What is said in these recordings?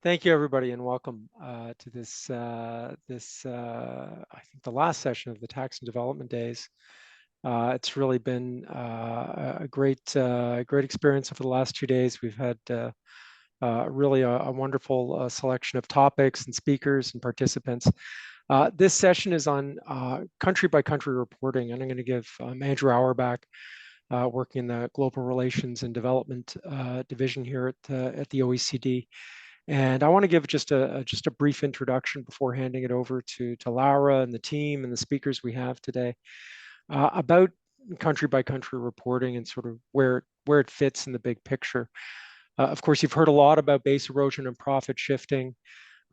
Thank you, everybody, and welcome to I think, the last session of the Tax and Development Days. It's really been a great experience over the last 2 days. We've had really a wonderful selection of topics and speakers and participants. This session is on country by country reporting, and I'm going to give Andrew Auerbach, working in the Global Relations and Development Division here at the OECD. And I want to give just a brief introduction before handing it over to Laura and the team and the speakers we have today about country by country reporting and sort of where it fits in the big picture. Of course, you've heard a lot about base erosion and profit shifting.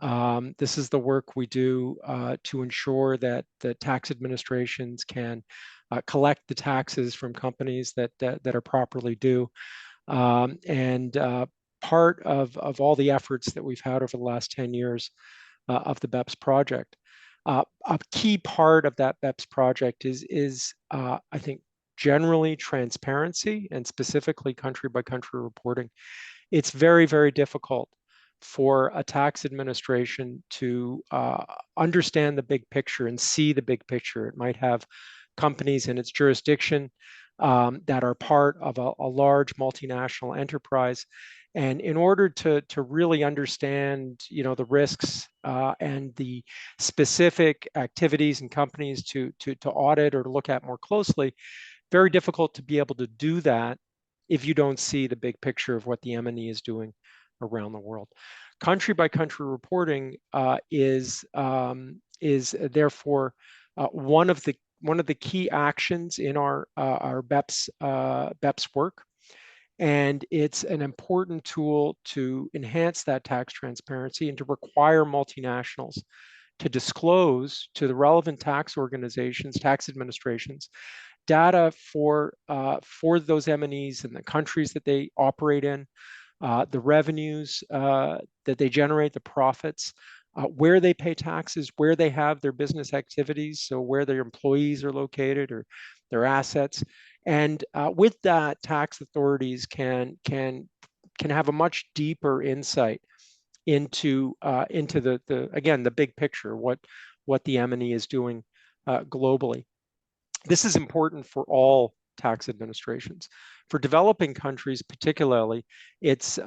This is the work we do to ensure that the tax administrations can collect the taxes from companies that are properly due. And part of all the efforts that we've had over the last 10 years of the BEPS project. A key part of that BEPS project is I think, generally transparency and specifically country by country reporting. It's very, very difficult for a tax administration to understand the big picture and see the big picture. It might have companies in its jurisdiction that are part of a large multinational enterprise. And in order to really understand, the risks and the specific activities and companies to audit or to look at more closely, very difficult to be able to do that if you don't see the big picture of what the M&E is doing around the world. Country by country reporting is therefore one of the key actions in our BEPS work. And it's an important tool to enhance that tax transparency and to require multinationals to disclose to the relevant tax organizations, tax administrations, data for those M&Es and the countries that they operate in, the revenues that they generate, the profits, where they pay taxes, where they have their business activities, so where their employees are located or their assets. And with that, tax authorities can have a much deeper insight into the big picture, what the M&E is doing globally. This is important for all tax administrations. For developing countries particularly, it's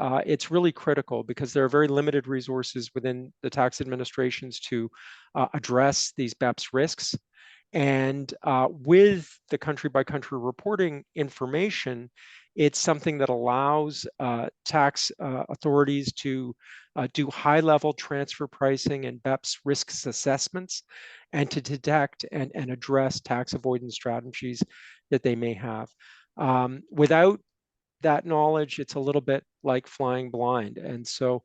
really critical because there are very limited resources within the tax administrations to address these BEPS risks. And with the country by country reporting information, it's something that allows tax authorities to do high level transfer pricing and BEPS risks assessments and to detect and address tax avoidance strategies that they may have. Without that knowledge, it's a little bit like flying blind. And so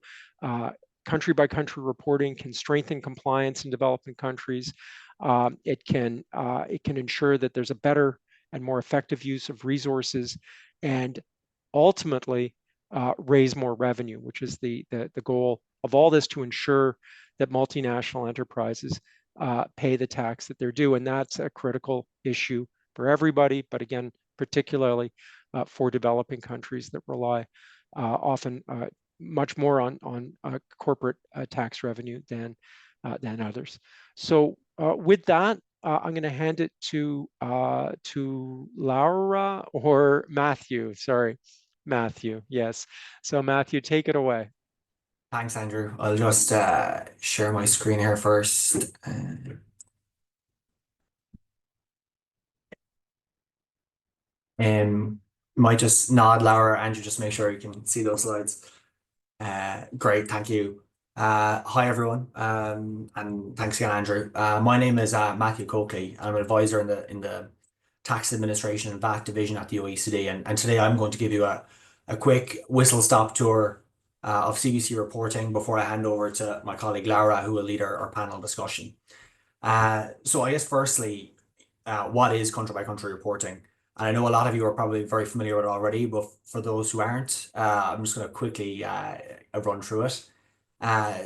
country by country reporting can strengthen compliance in developing countries. It can ensure that there's a better and more effective use of resources, and ultimately raise more revenue, which is the goal of all this, to ensure that multinational enterprises pay the tax that they're due. And that's a critical issue for everybody, but again, particularly for developing countries that rely often much more on corporate tax revenue than others. So with that, I'm going to hand it to Laura or Matthew. Sorry, Matthew. Yes. So Matthew, take it away. Thanks, Andrew. I'll just share my screen here first. Um, might just nod, Laura, Andrew, just make sure you can see those slides. Great, thank you. Hi, everyone, and thanks again, Andrew. My name is Matthew Coakley. I'm an advisor in the Tax Administration and VAT Division at the OECD, and today I'm going to give you a quick whistle-stop tour of CbC reporting before I hand over to my colleague Laura, who will lead our panel discussion. So I guess firstly, what is country by country reporting? And I know a lot of you are probably very familiar with it already, but for those who aren't, I'm just going to quickly run through it.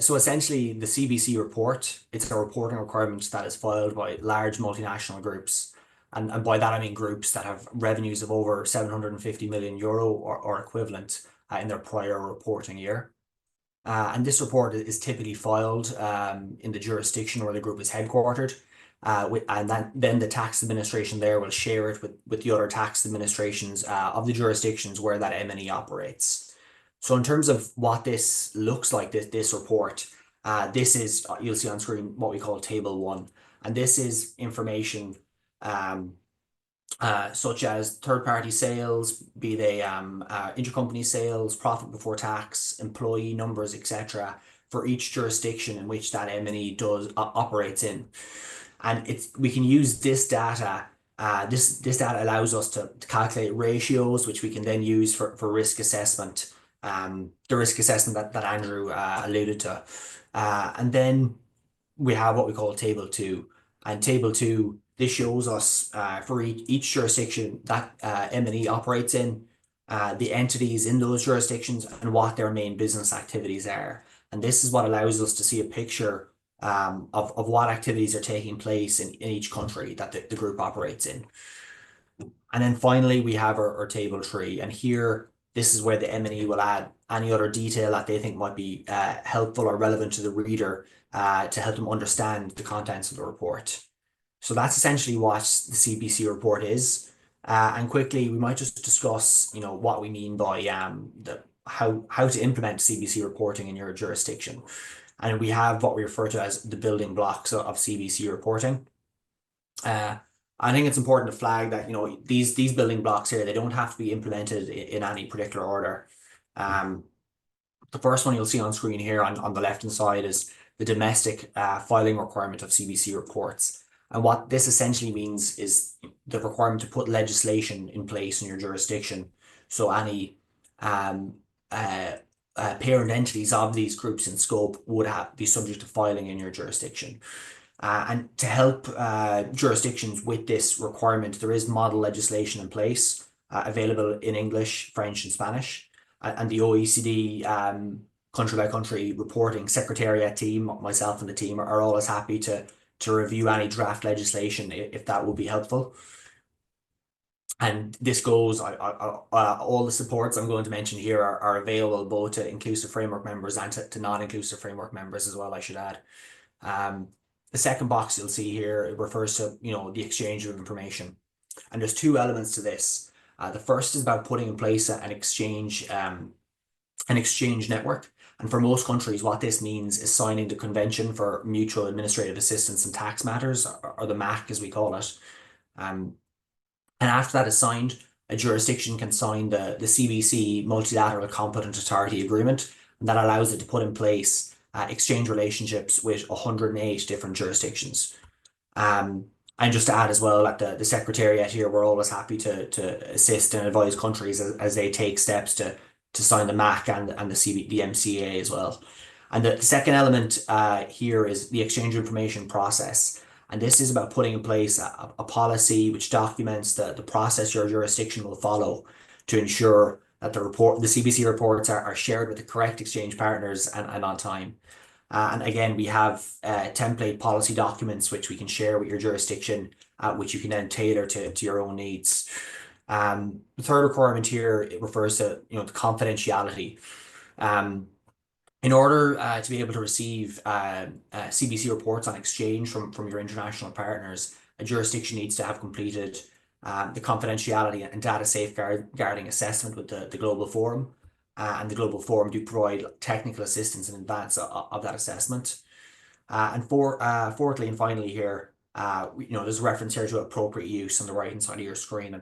So essentially, the CbC report, it's a reporting requirement that is filed by large multinational groups. And by that, I mean groups that have revenues of over 750 million euro or equivalent in their prior reporting year. And this report is typically filed in the jurisdiction where the group is headquartered. And then the tax administration there will share it with the other tax administrations of the jurisdictions where that M&E operates. So in terms of what this looks like, this report, this is, you'll see on screen what we call Table 1. And this is information such as third-party sales, be they intercompany sales, profit before tax, employee numbers, etc., for each jurisdiction in which that M&E operates in. And we can use this data. This data allows us to calculate ratios, which we can then use for risk assessment. The risk assessment that Andrew alluded to, and then we have what we call Table 2. And Table 2, this shows us for each jurisdiction that M&E operates in, the entities in those jurisdictions and what their main business activities are. And this is what allows us to see a picture of what activities are taking place in each country that the group operates in. And then finally, we have our Table 3. And here, this is where the M&E will add any other detail that they think might be helpful or relevant to the reader to help them understand the contents of the report. So that's essentially what the CbC report is. And quickly, we might just discuss, what we mean by how to implement CbC reporting in your jurisdiction. And we have what we refer to as the building blocks of CbC reporting. I think it's important to flag that, these building blocks here, they don't have to be implemented in any particular order. The first one you'll see on screen here on the left-hand side is the domestic filing requirement of CbC reports. And what this essentially means is the requirement to put legislation in place in your jurisdiction. So any parent entities of these groups in scope would be subject to filing in your jurisdiction. And to help jurisdictions with this requirement, there is model legislation in place available in English, French, and Spanish. And the OECD country by country reporting secretariat team, myself and the team, are always happy to review any draft legislation if that would be helpful. And this goes, all the supports I'm going to mention here are available both to inclusive framework members and to non-inclusive framework members as well, I should add. The second box you'll see here, it refers to, the exchange of information. And there's two elements to this. The first is about putting in place an exchange network. And for most countries, what this means is signing the Convention for Mutual Administrative Assistance in Tax Matters, or the MAC as we call it. And after that is signed, a jurisdiction can sign the CbC Multilateral Competent Authority Agreement, and that allows it to put in place exchange relationships with 108 different jurisdictions. And just to add as well, at the Secretariat here, we're always happy to assist and advise countries as they take steps to sign the MAC and the MCA as well. And the second element here is the exchange of information process. And this is about putting in place a policy which documents the process your jurisdiction will follow to ensure that the CbC reports are shared with the correct exchange partners and on time. And again, we have template policy documents which we can share with your jurisdiction, which you can then tailor to your own needs. The third requirement here, it refers to the confidentiality. In order to be able to receive CbC reports on exchange from your international partners, a jurisdiction needs to have completed the confidentiality and data safeguarding assessment with the Global Forum. And the Global Forum do provide technical assistance in advance of that assessment. And fourthly and finally here, there's a reference here to appropriate use on the right-hand side of your screen.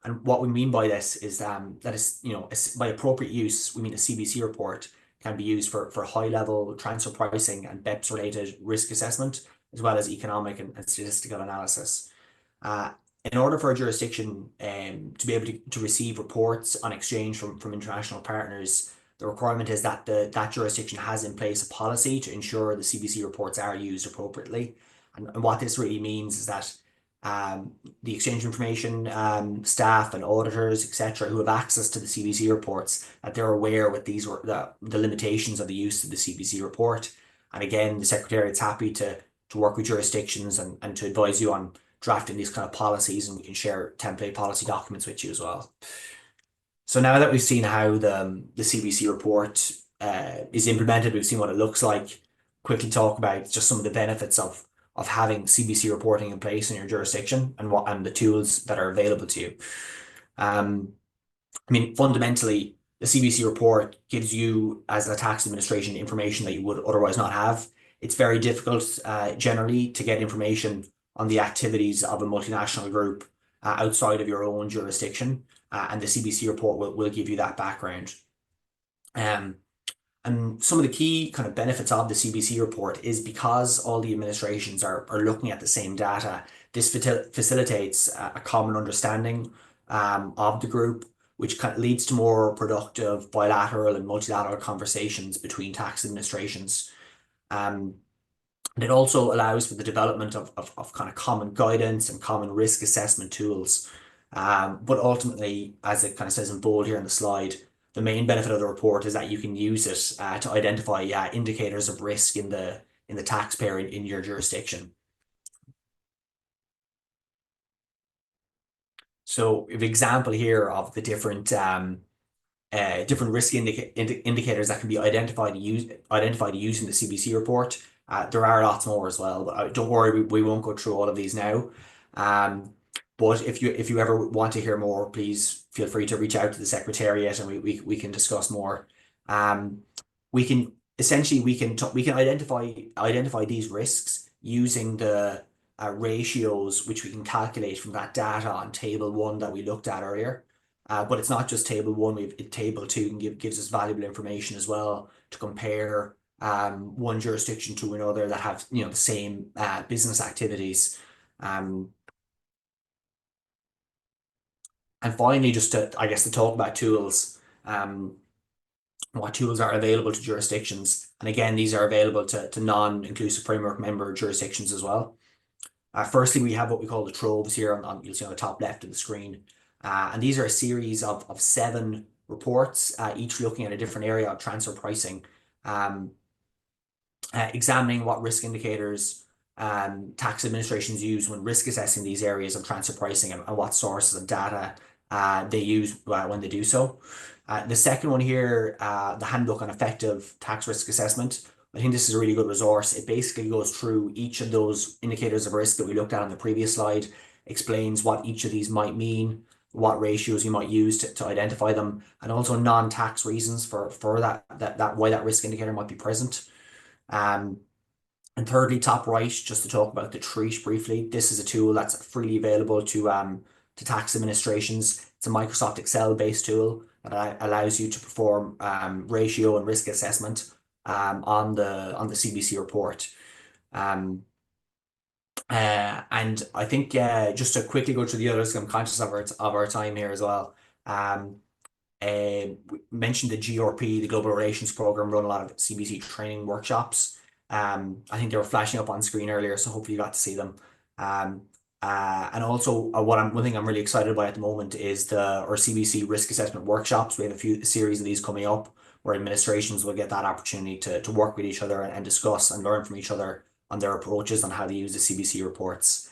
And what we mean by this is by appropriate use, we mean a CbC report can be used for high-level transfer pricing and BEPS-related risk assessment, as well as economic and statistical analysis. In order for a jurisdiction to be able to receive reports on exchange from international partners, the requirement is that that jurisdiction has in place a policy to ensure the CbC reports are used appropriately. And what this really means is that the exchange information staff and auditors, etc., who have access to the CbC reports, that they're aware with the limitations of the use of the CbC report. And again, the Secretariat's happy to work with jurisdictions and to advise you on drafting these kind of policies, and we can share template policy documents with you as well. So now that we've seen how the CbC report is implemented. We've seen what it looks like. Quickly talk about just some of the benefits of having CbC reporting in place in your jurisdiction and the tools that are available to you. I mean, fundamentally, the CbC report gives you, as a tax administration, information that you would otherwise not have. It's very difficult, generally, to get information on the activities of a multinational group outside of your own jurisdiction, and the CbC report will give you that background. And some of the key kind of benefits of the CbC report is because all the administrations are looking at the same data, this facilitates a common understanding of the group, which kind of leads to more productive bilateral and multilateral conversations between tax administrations. And it also allows for the development of kind of common guidance and common risk assessment tools. But ultimately, as it kind of says in bold here on the slide, the main benefit of the report is that you can use it to identify indicators of risk in the taxpayer in your jurisdiction. So, an example here of the different risk indicators that can be identified using the CbC report. There are lots more as well, but don't worry, we won't go through all of these now. But if you ever want to hear more, please feel free to reach out to the Secretariat and we can discuss more. We can identify these risks using the ratios which we can calculate from that data on table 1 that we looked at earlier. But it's not just table 1. Table 2 gives us valuable information as well to compare one jurisdiction to another that have the same business activities. And finally, just to talk about tools, what tools are available to jurisdictions. And again, these are available to non-inclusive framework member jurisdictions as well. Firstly, we have what we call the TIWBs here you'll see on the top left of the screen. And these are a series of 7 reports, each looking at a different area of transfer pricing, examining what risk indicators tax administrations use when risk assessing these areas of transfer pricing and what sources of data they use when they do so. The second one here, the Handbook on Effective Tax Risk Assessment. I think this is a really good resource. It basically goes through each of those indicators of risk that we looked at on the previous slide, explains what each of these might mean, what ratios you might use to identify them, and also non-tax reasons for that why that risk indicator might be present. And thirdly, top right, just to talk about the Treat briefly. This is a tool that's freely available to tax administrations. It's a Microsoft Excel-based tool that allows you to perform ratio and risk assessment on the CbC report. And I think just to quickly go through the others, I'm conscious of our time here as well. We mentioned the GRP, the Global Relations Program, run a lot of CbC training workshops. I think they were flashing up on screen earlier, so hopefully you got to see them. And also, one thing I'm really excited about at the moment is our CbC risk assessment workshops. We have a series of these coming up where administrations will get that opportunity to work with each other and discuss and learn from each other on their approaches on how to use the CbC reports.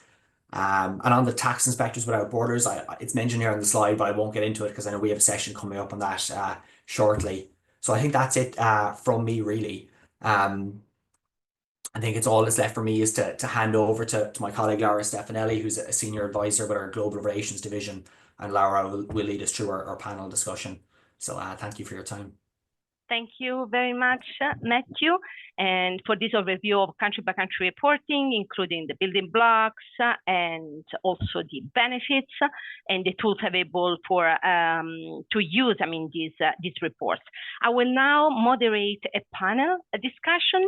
And on the Tax Inspectors Without Borders, it's mentioned here on the slide, but I won't get into it because I know we have a session coming up on that shortly. So I think that's it from me, really. I think it's all that's left for me is to hand over to my colleague Laura Stefanelli, who's a senior advisor with our Global Relations Division, and Laura will lead us through our panel discussion. So thank you for your time. Thank you very much, Matthew, and for this overview of country-by-country reporting, including the building blocks and also the benefits and the tools available to use, these reports. I will now moderate a panel discussion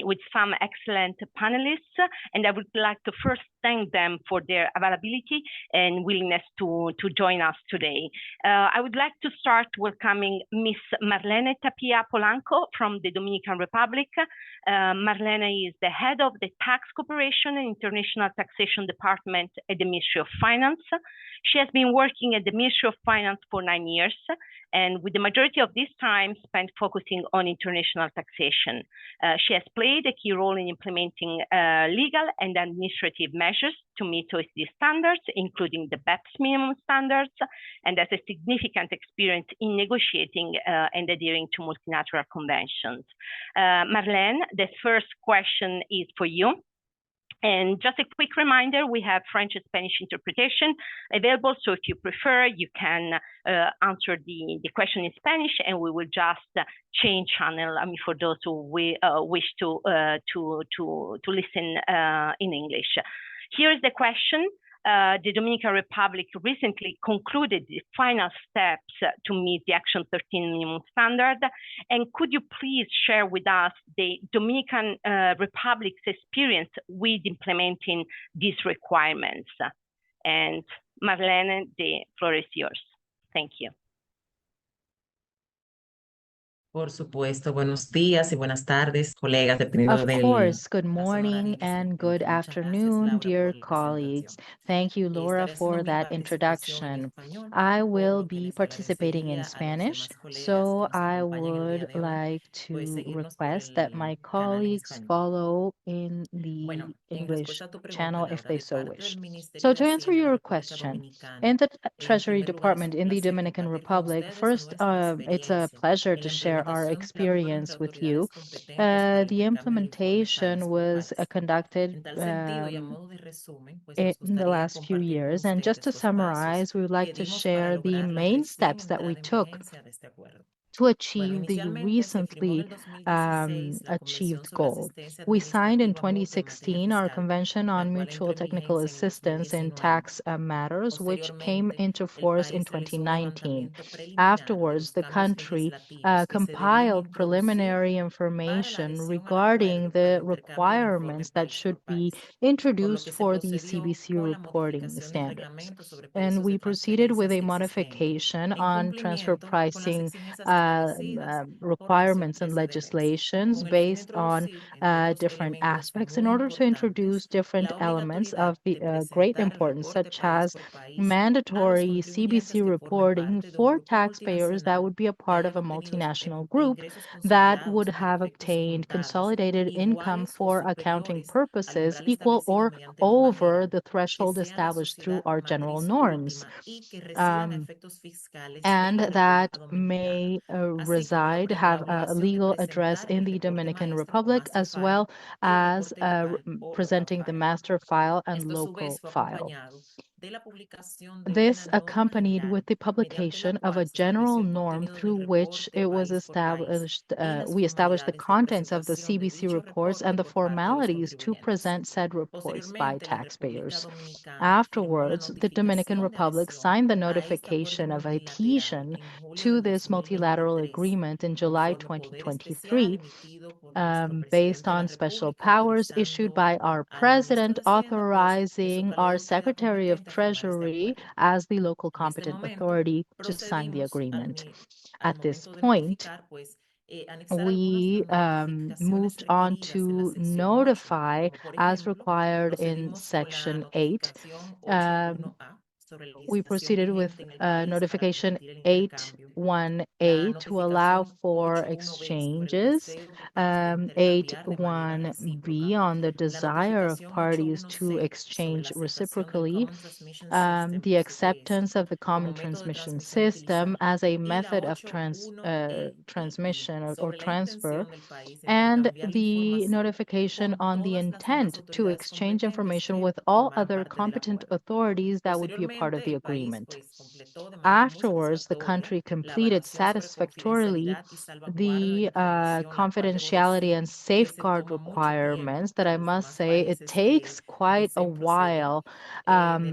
with some excellent panelists, and I would like to first thank them for their availability and willingness to join us today. I would like to start welcoming Ms. Marlene Tapia Polanco from the Dominican Republic. Marlene is the head of the Tax Cooperation and International Taxation Department at the Ministry of Finance. She has been working at the Ministry of Finance for 9 years, and with the majority of this time spent focusing on international taxation. She has played a key role in implementing legal and administrative measures measures to meet OECD standards, including the BEPS minimum standards, and has a significant experience in negotiating and adhering to multilateral conventions. Marlène, the first question is for you. And just a quick reminder, we have French and Spanish interpretation available. So if you prefer, you can answer the question in Spanish, and we will just change channel for those who wish to listen in English. Here is the question. The Dominican Republic recently concluded the final steps to meet the Action 13 minimum standard. And could you please share with us the Dominican Republic's experience with implementing these requirements? And Marlène, the floor is yours. Thank you. Por supuesto, buenos días y buenas tardes, colegas, dependiendo Of del course, good la zona morning horaria en que se and good encuentre. Muchas gracias, afternoon, Laura, dear por la colleagues. presentación. Thank you, Laura, Estaré haciendo for mi that participación en introduction. español, I por will lo que be les participating in agradecería a los Spanish, demás colegas so que nos I acompañan el día would de hoy, like pues to seguirnos por request that my el canal en colleagues español. follow in the Bueno, en English respuesta a tu pregunta, channel if Laura, they de so parte wish. del Ministerio So de to answer Hacienda de your República question, Dominicana, in the en Treasury primer lugar, es Department un in the placer Dominican compartir con Republic, ustedes first, nuestra it's a experiencia pleasure en to la share our implementación trabajo entre experience with you. autoridades competentes para el The intercambio de informes implementation país por was país. conducted En tal sentido, y a modo de resumen, pues in nos the gustaría last few compartir con years. And just ustedes to los pasos summarize, we would like que to dimos para share the lograr la main recién steps that we entrada en took vigencia de este acuerdo. to Bueno, achieve the inicialmente se firmó en recently el 2016 la Convención achieved sobre goal. Asistencia We signed in Administrativa a bordo en materia 2016 our fiscal, Convention la on cual Mutual entró en Technical vigencia en el Assistance in 2019. Tax Matters, which came Posteriormente, into el force in país realizó un 2019. levantamiento preliminar de Afterwards, los the cambios country legislativos que se debían compiled introducir preliminary para la information adhesión al regarding acuerdo para the el intercambio de informe requirements that país should por be país, por lo introduced que se for the procedió CbC con la reporting modificación del standards. reglamento sobre And precios we de proceeded with transferencias a existente, modification en on transfer cumplimiento con las pricing exigencias establecidas por las requirements and OSDMs, legislations con el fin de based on introducir, entre otros different elementos aspects in muy order to introduce importantes, different la elements obligatoriedad of the de great presentar el importance, reporte such país as por país a los mandatory contribuyentes CbC que formen reporting parte de un for grupo taxpayers that multinacional would be a que part hayan of a obtenido multinational de group ingresos that would consolidados para have efectos obtained contados consolidated income iguales o for accounting superiores al purposes umbral equal establecido or mediante norma over general, the que threshold sea la established through sociedad our general matriz norms. última y que residan Um, efectos fiscales and en la that República Dominicana, may así como la have a obligación de legal address presentar in el the reporte Dominican maestro o Republic, master as file well y el as reporte local o local presenting the file. master file and Esto a su vez local fue file. acompañado de la publicación de This una norma accompanied general with the mediante la publication of a cual se general estableció el norm contenido del through which reporte it was país por país established, y las we established the formalidades de contents of the presentación de CbC dicho reports and reporte the por parte de los formalities to contribuyentes. present said reports by Posteriormente, la República taxpayers. Dominicana firmó la Afterwards, the Dominican notificación de Republic adhesión signed the a este acuerdo notification of multilateral adhesion en julio to del this multilateral 2023, agreement in July conforme poder especial 2023, emitido por nuestro based presidente de la on special República, powers issued autorizando by our al ministro president, de Hacienda, pues, eso, authorizing que la our autoridad Secretary of competente a firmar este Treasury acuerdo. as the local En este competent momento, authority to sign the procedimos agreement. al At this momento de point, notificar, pues, anexar algunas de we las modificaciones moved on requeridas en la to sección 8, notify, como por as ejemplo, required in procedimos con la Section 8. notificación Um, 8.1a sobre la we legislación proceeded with vigente en el país para notification permitir el intercambio, la 8.1a to allow notificación for 8.1b sobre el exchanges, deseo por parte de intercambiar de manera 8.1b recíproca, on the la desire of notificación parties to 8.1c sobre exchange la aceptación del reciprocally, Common Transmission System, the CTS, acceptance of the common como método de transmission transmisión system utilizado, as a y la method of 8.1e y transmission or sobre la transfer, intención del país de and intercambiar la the información notification con on the todas las demás intent to autoridades exchange competentes information que with all formaran other parte del competent acuerdo. authorities that would be a part of Posteriormente, the el país, agreement. pues, completó de manera muy Afterwards, the satisfactoria country la completed evaluación sobre satisfactorily confidencialidad y salvaguarda de the información, la cual debo confidentiality decir and que se safeguard toma mucho requirements tiempo that para I los must demás say it países que takes quite a deseen proceder, while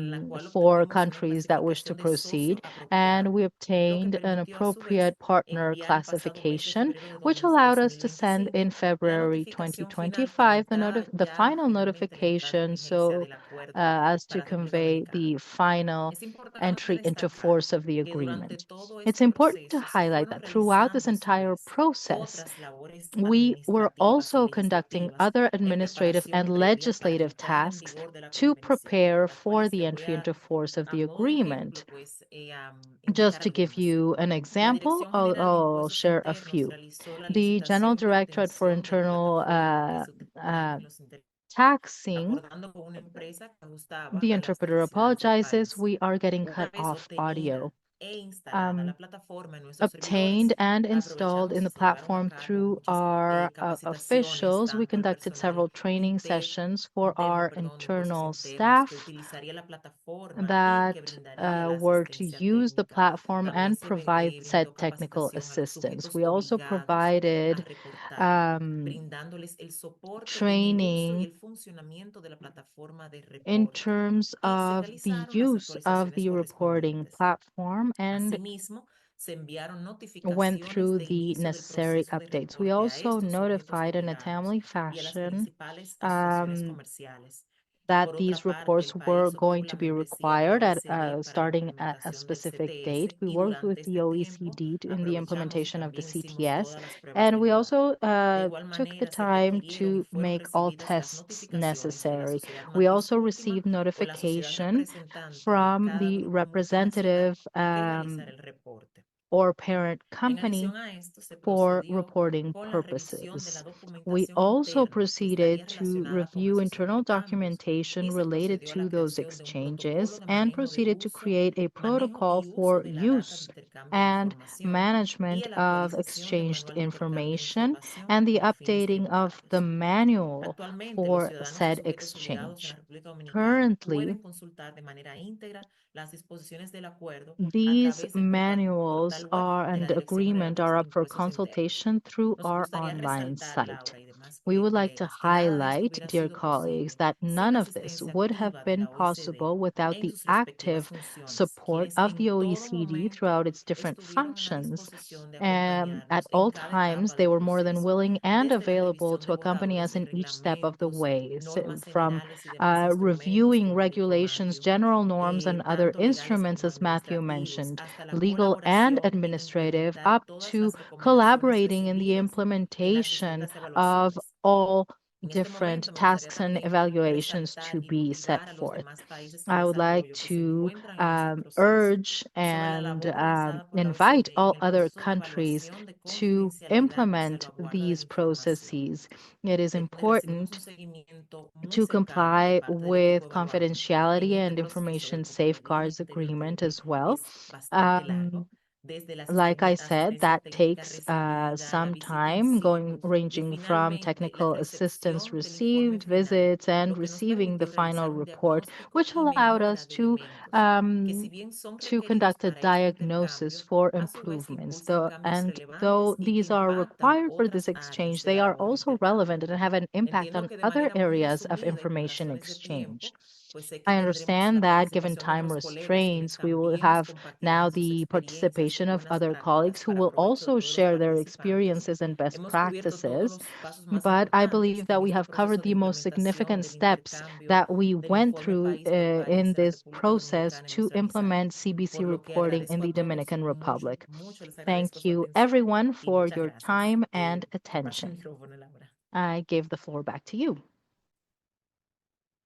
de la cual for obtuvimos una countries that wish to clasificación de socio proceed, and apropiado, we lo que obtained an permitió a su vez appropriate partner enviar el pasado mes de classification, febrero de which allowed us to send 2025 in la February notificación final para 2025 entrar the ya final finalmente la entrada en notification, vigencia so del acuerdo as to para República convey Dominicana. the final Es importante entry into destacar force of the que durante agreement. todo It's este important to proceso se highlight fueron that throughout this realizando a su entire vez process, otras labores we were administrativas y also conducting legislativas other en administrative preparación and previa para la legislative entrada en tasks vigor de la to convención, prepare las for cuales the le voy entry into force of a the modo de ejemplo, agreement. pues, indicar Just to give algunas. you an La example, Dirección I'll, General de I'll Impuestos share a Internos few. realizó la The General licitación y Directorate for obtención de la Internal plataforma que se utilizará en los intereses taxing. acordando con una empresa que ajustaba The a las interpreter necesidades del apologizes. país. We are getting Una cut vez off audio. obtenida e instalada la plataforma en nuestros Obtained servidores, and installed aprovechamos in y the se llevaron a platform cabo through muchas our capacitaciones, officials. We tanto al conducted several personal training sessions for interno, our perdón, de puestos internal internos que staff utilizaría la plataforma y que that brindaría la were to asistencia use the técnica. platform También and se provide said brindó technical capacitación a los assistance. sujetos We also obligados a provided reportar, brindándoles el soporte en el uso y training el funcionamiento de la plataforma de in reporte. terms Y se of the realizaron las use of actualizaciones the reporting correspondientes. platform and Asimismo, se enviaron went notificaciones through de the inicio del necessary proceso de updates. We reporte a also estos sujetos notified in a obligados timely y a las fashion principales asociaciones um, comerciales. that Por otra these parte, reports el were país obtuvo going la to be membresía de la required at OECD para la starting at a implementación del specific CTS date. We y worked durante with the este tiempo OECD in the aprovechamos y implementation of the también hicimos CTS, todas las pruebas and de we lugar. also De igual took the manera, se time requirieron y to fueron make all recibidas las tests notificaciones de la necessary. sociedad We matriz also última received o la sociedad notification representante de from cada the grupo multinacional representative que realizara el reporte. or parent En company adición a esto, se for procedió reporting con la revisión de la purposes. We documentación also interna que proceeded estaría to relacionada con review esos internal intercambios documentation y se related procedió a to la those creación de un protocolo exchanges de and manejo proceeded to create a protocol y uso for de la data de use intercambio de and información y management a la of actualización del exchanged manual de intercambio de information información and the con fines updating of the tributarios. manual Actualmente, los for ciudadanos y said sujetos obligados en la exchange. República Dominicana Currently, pueden consultar de manera íntegra las disposiciones del acuerdo a these través del manuals portal web are de la and Dirección General agreement are de up for Impuestos Internos. consultation through Nos our gustaría online resaltar, site. Laura y demás We would like to colegas, que nada de esto highlight, hubiera dear sido colleagues, posible that sin none la of this asistencia would have activa de been la OECD possible without en the sus respectivas active funciones, support quienes of en the todo OECD momento throughout its different estuvieron en la functions. disposición de At acompañarnos en all cada times, etapa they del were more than proceso, willing and desde la available revisión to de accompany borradores us de in each step of the reglamentos, way, normas from generales y demás instrumentos reviewing como el regulations, diplomатio, general norms, and other tanto legales instruments, como as Matthew administrativos, mentioned, hasta la legal and colaboración en administrative, implementar up todas to las recomendaciones collaborating in the recibidas en las implementation distintas of evaluaciones. all En este different momento me gustaría tasks and también evaluations resaltar to y be set motivar a los forth. demás países en I would like desarrollo que se to encuentran en este proceso urge sobre la and labor realizada por la invite OECD en all el other proceso de countries evaluación de to confidencialidad y implement salvaguarda de la these información. processes. It is Recibimos un important seguimiento muy to cercano de comply parte del equipo with evaluante confidentiality en este and proceso information del cumplimiento safeguards anterior que agreement as repito well. es bastante largo. Desde la Like I said, asistencia that técnica takes recibida, la some visita in time, situ y ranging from finalmente la technical assistance recepción del informe received, final, visits, and lo que nos receiving the permitió final realizar un report, diagnóstico which y allowed mejora us de elementos que si bien son requeridos conduct a para este diagnosis intercambio, for a su vez improvements. impulsan cambios And though relevantes y que these are impactan required for this otras áreas exchange, de they la are labor de also relevant intercambio. and have an impact Entiendo on que de other manera muy areas of resumida y por information razones de exchange. tiempo, pues sé que I tendremos la understand that given participación de time otros colegas quienes restraints, we will también nos have now compartirán sus the experiencias y participation of buenas other prácticas colleagues who para will provecho de also todos los share their participantes. experiences and best Hemos cubierto todos practices. los pasos más But I importantes believe que en that we este have covered proceso de the most implementación significant del steps intercambio that we del went informe through país por in país a la this República process Dominicana hemos to realizado, implement CbC por lo que reporting in agradezco the a todos Dominican mucho, Republic. mucho les agradezco Thank su you, atención everyone, y for muchas your gracias. time and Te paso el attention. micrófono, Laura. I give the floor back to you.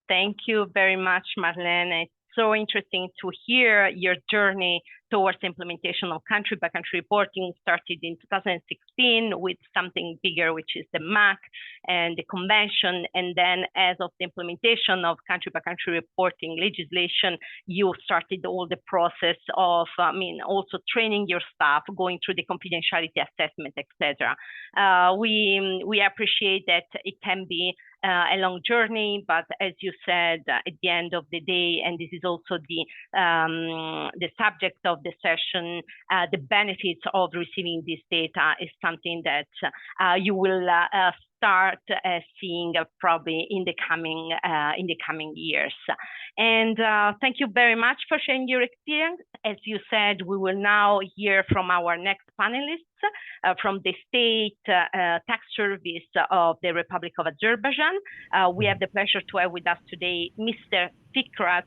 Thank you very much, Marlene. It's so interesting to hear your journey towards implementation of country-by-country reporting. Started in 2016 with something bigger, which is the MAC and the convention. And then as of the implementation of country-by-country reporting legislation, you started all the process of, also training your staff, going through the confidentiality assessment, etc. We appreciate that it can be a long journey, but as you said, at the end of the day, and this is also the subject of the session, the benefits of receiving this data is something that you will start seeing probably in the coming years. And thank you very much for sharing your experience. As you said, we will now hear from our next panelists from the State Tax Service of the Republic of Azerbaijan. We have the pleasure to have with us today Mr. Fikrat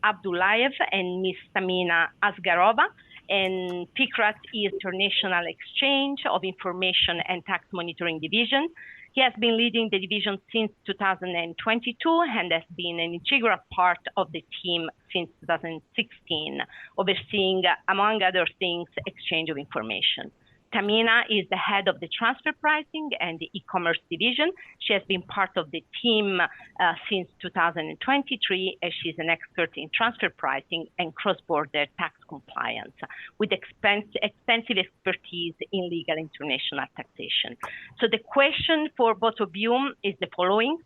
Abdullayev and Ms. Tamina Asgarova. And Fikrat is International Exchange of Information and Tax Monitoring Division. He has been leading the division since 2022 and has been an integral part of the team since 2016, overseeing, among other things, exchange of information. Tamina is the head of the transfer pricing and the e-commerce division. She has been part of the team since 2023, as she's an expert in transfer pricing and cross-border tax compliance with extensive expertise in legal international taxation. So the question for both of you is the following.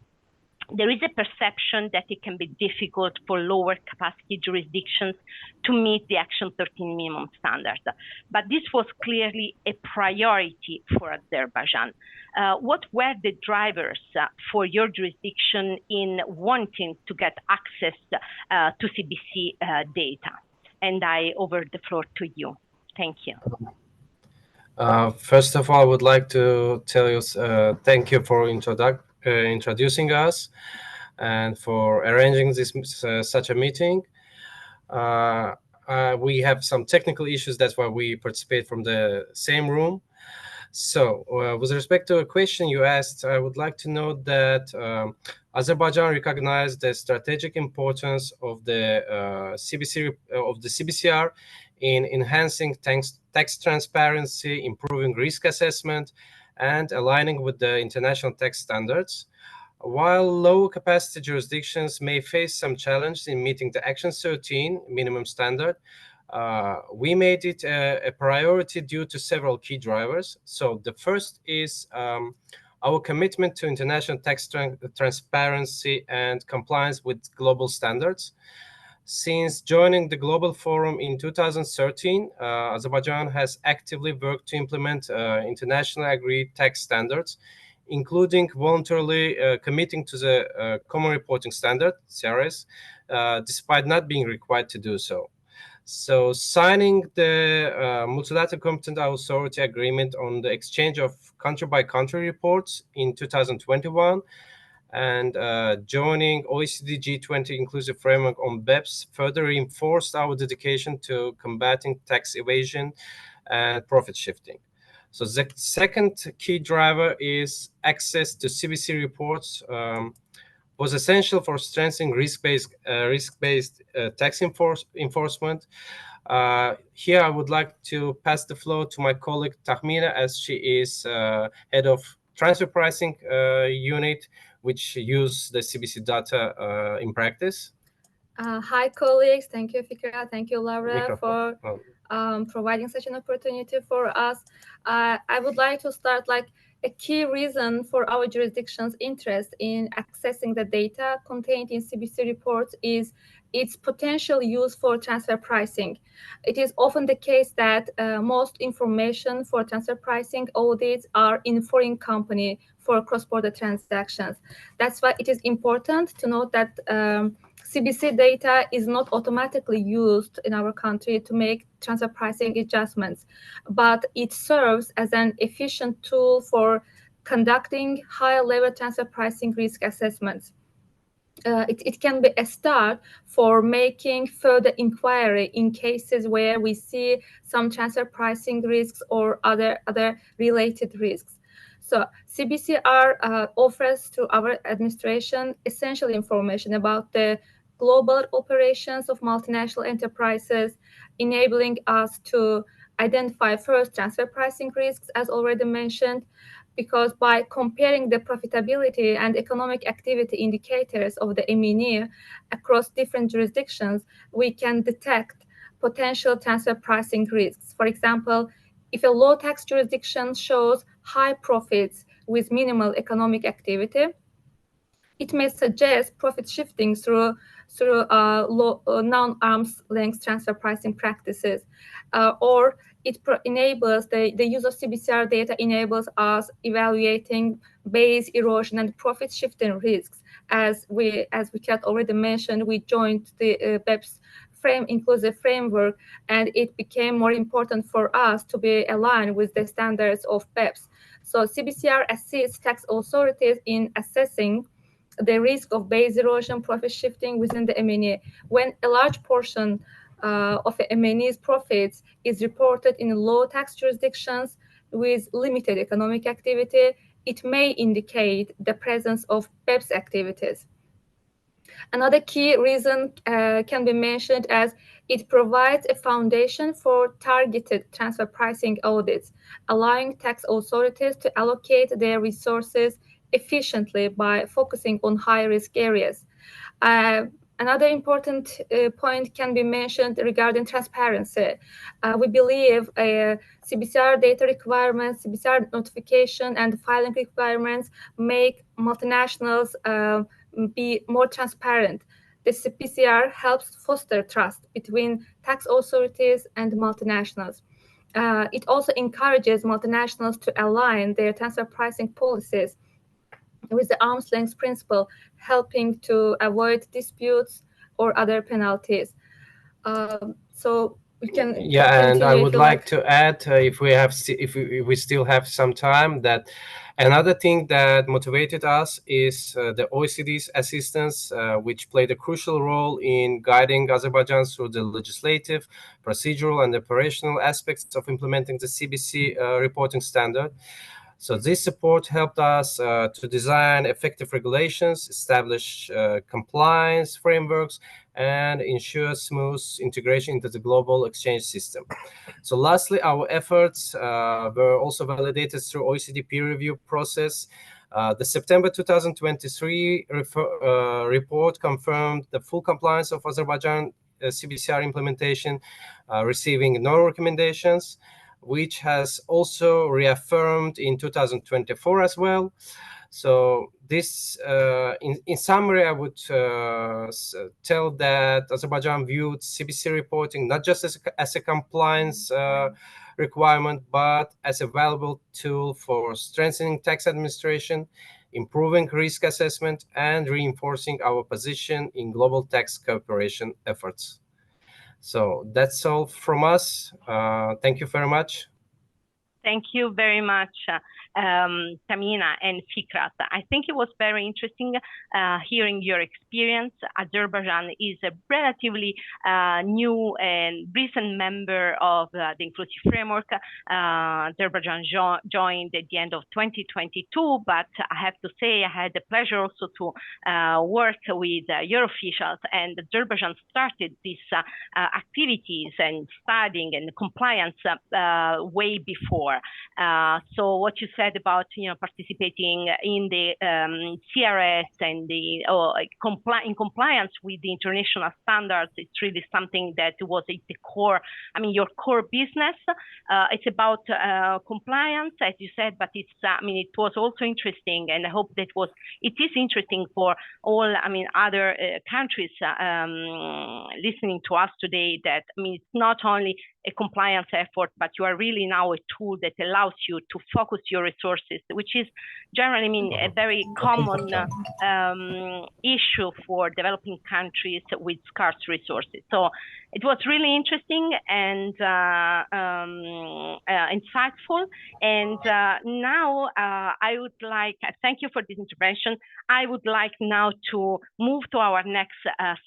There is a perception that it can be difficult for lower capacity jurisdictions to meet the Action 13 minimum standards, but this was clearly a priority for Azerbaijan. What were the drivers for your jurisdiction in wanting to get access to CbC data? And I over the floor to you. Thank you. First of all, I would like to tell you thank you for introducing us and for arranging this such a meeting. We have some technical issues, that's why we participate from the same room. So with respect to a question you asked, I would like to note that Azerbaijan recognized the strategic importance of the CbCR in enhancing tax transparency, improving risk assessment, and aligning with the international tax standards. While low-capacity jurisdictions may face some challenges in meeting the Action 13 minimum standard, we made it a priority due to several key drivers. So the first is our commitment to international tax transparency and compliance with global standards. Since joining the Global Forum in 2013, Azerbaijan has actively worked to implement internationally agreed tax standards, including voluntarily committing to the Common Reporting Standard, CRS, despite not being required to do so. So signing the Multilateral Competent Authority Agreement on the exchange of country-by-country reports in 2021, and joining OECD G20 Inclusive Framework on BEPS further reinforced our dedication to combating tax evasion and profit shifting. So the second key driver is access to CbC reports was essential for strengthening risk-based tax enforcement. Here, I would like to pass the floor to my colleague Tahmina, as she is head of transfer pricing unit, which use the CbC data in practice. Hi, colleagues. Thank you, Fikra. Thank you, Laura, for providing such an opportunity for us. I would like to start a key reason for our jurisdiction's interest in accessing the data contained in CbC reports is its potential use for transfer pricing. It is often the case that most information for transfer pricing audits are in foreign company for cross-border transactions. That's why it is important to note that CbC data is not automatically used in our country to make transfer pricing adjustments, but it serves as an efficient tool for conducting high-level transfer pricing risk assessments. It can be a start for making further inquiry in cases where we see some transfer pricing risks or other related risks. So CbCR offers to our administration essential information about the global operations of multinational enterprises, enabling us to identify first transfer pricing risks, as already mentioned, because by comparing the profitability and economic activity indicators of the MNE across different jurisdictions, we can detect potential transfer pricing risks. For example, if a low tax jurisdiction shows high profits with minimal economic activity, it may suggest profit shifting through non-arm's length transfer pricing practices, or it enables the use of CbCR data enables us evaluating base erosion and profit shifting risks. As we had already mentioned, we joined the BEPS inclusive framework, and it became more important for us to be aligned with the standards of BEPS. So CbCR assists tax authorities in assessing the risk of base erosion, profit shifting within the MNE. When a large portion of the MNE's profits is reported in low tax jurisdictions with limited economic activity, it may indicate the presence of BEPS activities. Another key reason can be mentioned as it provides a foundation for targeted transfer pricing audits, allowing tax authorities to allocate their resources efficiently by focusing on high-risk areas. Another important point can be mentioned regarding transparency. We believe CbCR data requirements, CbCR notification, and filing requirements make multinationals be more transparent. The CbCR helps foster trust between tax authorities and multinationals. It also encourages multinationals to align their transfer pricing policies with the arm's length principle, helping to avoid disputes or other penalties. So we can and I would like to add, if we still have some time, that another thing that motivated us is the OECD's assistance, which played a crucial role in guiding Azerbaijan through the legislative, procedural, and operational aspects of implementing the CbC reporting standard. So this support helped us to design effective regulations, establish compliance frameworks, and ensure smooth integration into the global exchange system. So lastly, our efforts were also validated through OECD peer review process. The September 2023 report confirmed the full compliance of Azerbaijan CbCR implementation, receiving no recommendations, which has also reaffirmed in 2024 as well. So this, in summary, I would tell that Azerbaijan viewed CbC reporting not just as a compliance requirement, but as a valuable tool for strengthening tax administration, improving risk assessment, and reinforcing our position in global tax cooperation efforts. So that's all from us. Thank you very much. Thank you very much, Tamina and Fikrat. I think it was very interesting hearing your experience. Azerbaijan is a relatively new and recent member of the Inclusive Framework. Azerbaijan joined at the end of 2022, but I have to say I had the pleasure also to work with your officials, and Azerbaijan started these activities and studying and compliance way before. So what you said about participating in the CRS and the in compliance with the international standards, it's really something that was at the core. I mean, your core business. It's about compliance, as you said, but it's. I mean, it was also interesting, and I hope it is interesting for all. I mean, other countries listening to us today. That I mean, it's not only a compliance effort, but you are really now a tool that allows you to focus your resources, which is generally, I mean, a very common issue for developing countries with scarce resources. So it was really interesting and insightful. And now I would like, thank you for this intervention. I would like now to move to our next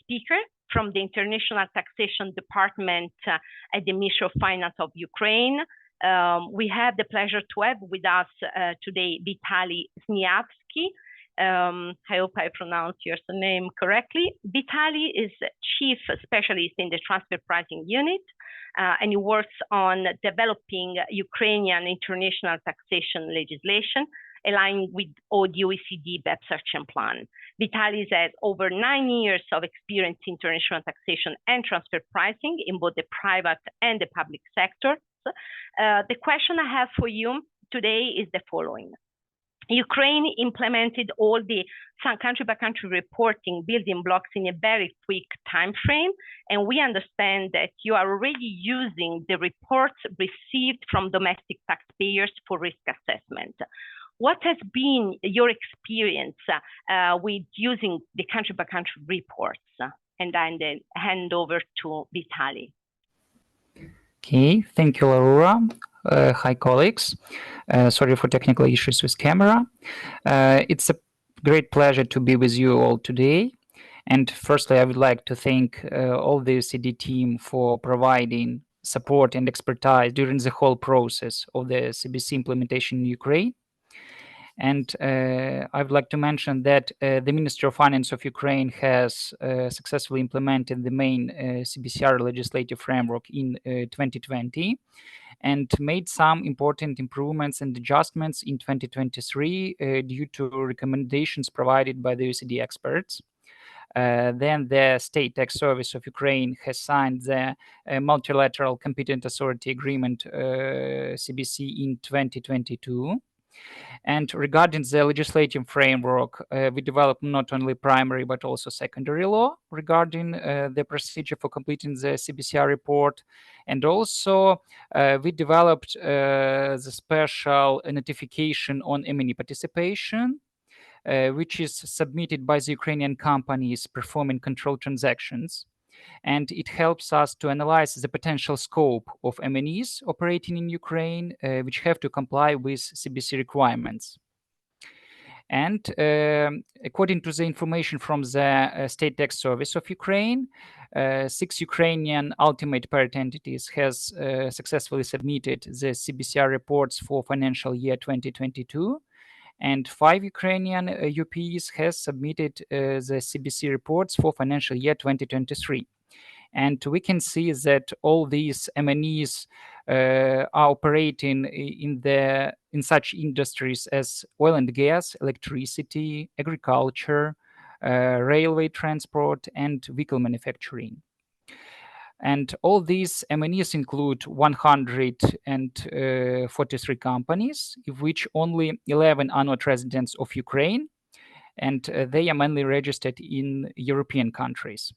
speaker from the International Taxation Department at the Ministry of Finance of Ukraine. We have the pleasure to have with us today Vitaly Sniavsky. I hope I pronounced your name correctly. Vitaly is Chief Specialist in the Transfer Pricing Unit, and he works on developing Ukrainian international taxation legislation aligned with all the OECD BEPS Action Plan. Vitaly has over 9 years of experience in international taxation and transfer pricing in both the private and the public sector. The question I have for you today is the following. Ukraine implemented all the country-by-country reporting building blocks in a very quick time frame, and we understand that you are already using the reports received from domestic taxpayers for risk assessment. What has been your experience with using the country-by-country reports? And then hand over to Vitaly. Okay, thank you, Aurora. Hi, colleagues. Sorry for technical issues with camera. It's a great pleasure to be with you all today. And firstly, I would like to thank all the OECD team for providing support and expertise during the whole process of the CbC implementation in Ukraine. And I would like to mention that the Ministry of Finance of Ukraine has successfully implemented the main CBCR legislative framework in 2020 and made some important improvements and adjustments in 2023 due to recommendations provided by the OECD experts. Then the State Tax Service of Ukraine has signed the Multilateral Competent Authority Agreement CbC in 2022. And regarding the legislative framework, we developed not only primary but also secondary law regarding the procedure for completing the CBCR report. And also we developed the special notification on M&E participation, which is submitted by the Ukrainian companies performing control transactions. And it helps us to analyze the potential scope of M&Es operating in Ukraine, which have to comply with CbC requirements. And according to the information from the State Tax Service of Ukraine, 6 Ukrainian ultimate parent entities has successfully submitted the CBCR reports for financial year 2022. And 5 Ukrainian UPs has submitted the CbC reports for financial year 2023. And we can see that all these M&Es are operating in such industries as oil and gas, electricity, agriculture, railway transport, and vehicle manufacturing. And all these M&Es include 143 companies, of which only 11 are not residents of Ukraine, and they are mainly registered in European countries.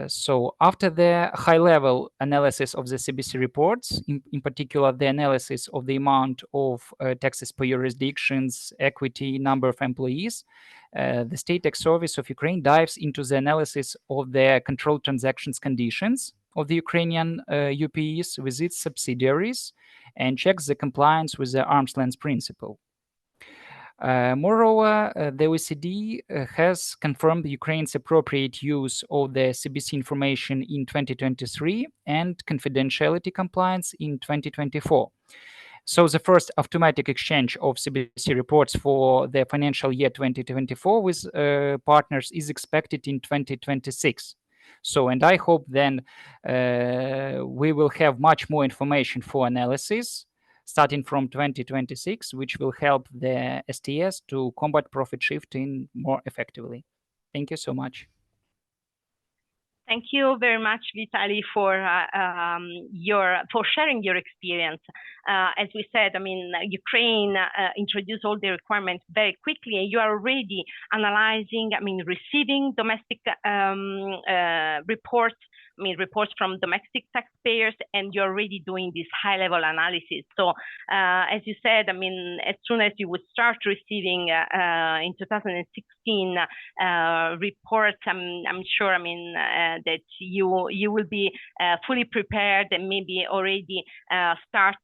So after the high-level analysis of the CbC reports, in particular the analysis of the amount of taxes per jurisdictions, equity, number of employees, the State Tax Service of Ukraine dives into the analysis of the control transactions conditions of the Ukrainian UPs with its subsidiaries and checks the compliance with the arm's length principle. Moreover, the OECD has confirmed Ukraine's appropriate use of the CbC information in 2023 and confidentiality compliance in 2024. So the first automatic exchange of CbC reports for the financial year 2024 with partners is expected in 2026. So, and I hope then we will have much more information for analysis starting from 2026, which will help the STS to combat profit shifting more effectively. Thank you so much. Thank you very much, Vitaly, for sharing your experience. As we said, I mean, Ukraine introduced all the requirements very quickly, and you are already analyzing, I mean, receiving domestic reports from domestic taxpayers, and you're already doing this high-level analysis. So, as you said, I mean, as soon as you would start receiving in 2016 reports, I'm sure, I mean, that you will be fully prepared and maybe already start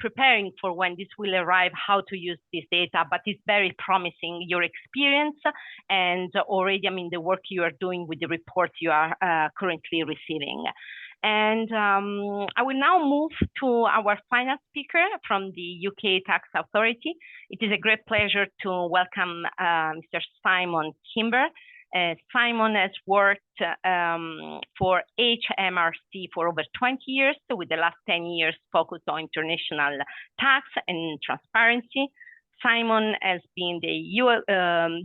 preparing for when this will arrive, how to use this data. But it's very promising, your experience, and already, I mean, the work you are doing with the reports you are currently receiving. And I will now move to our final speaker from the UK Tax Authority. It is a great pleasure to welcome Mr. Simon Kimber. Simon has worked for HMRC for over 20 years, so with the last 10 years focused on international tax and transparency. Simon has been the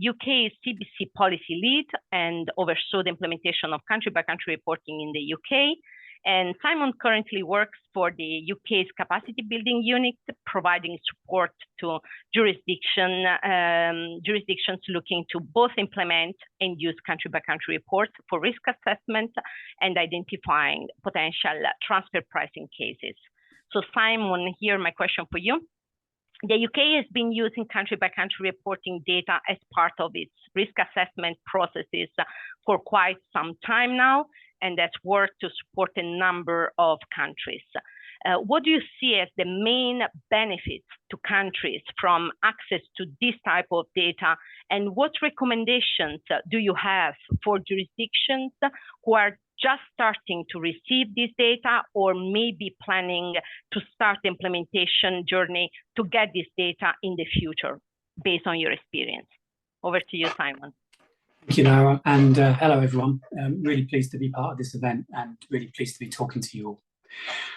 UK CbC policy lead and oversaw the implementation of country-by-country reporting in the UK. And Simon currently works for the UK's capacity building unit, providing support to jurisdictions looking to both implement and use country-by-country reports for risk assessment and identifying potential transfer pricing cases. So Simon, here my question for you. The UK has been using country-by-country reporting data as part of its risk assessment processes for quite some time now, and that's worked to support a number of countries. What do you see as the main benefits to countries from access to this type of data, and what recommendations do you have for jurisdictions who are just starting to receive this data or maybe planning to start the implementation journey to get this data in the future based on your experience? Over to you, Simon. Thank you, Laura, and hello, everyone. Really pleased to be part of this event and really pleased to be talking to you all.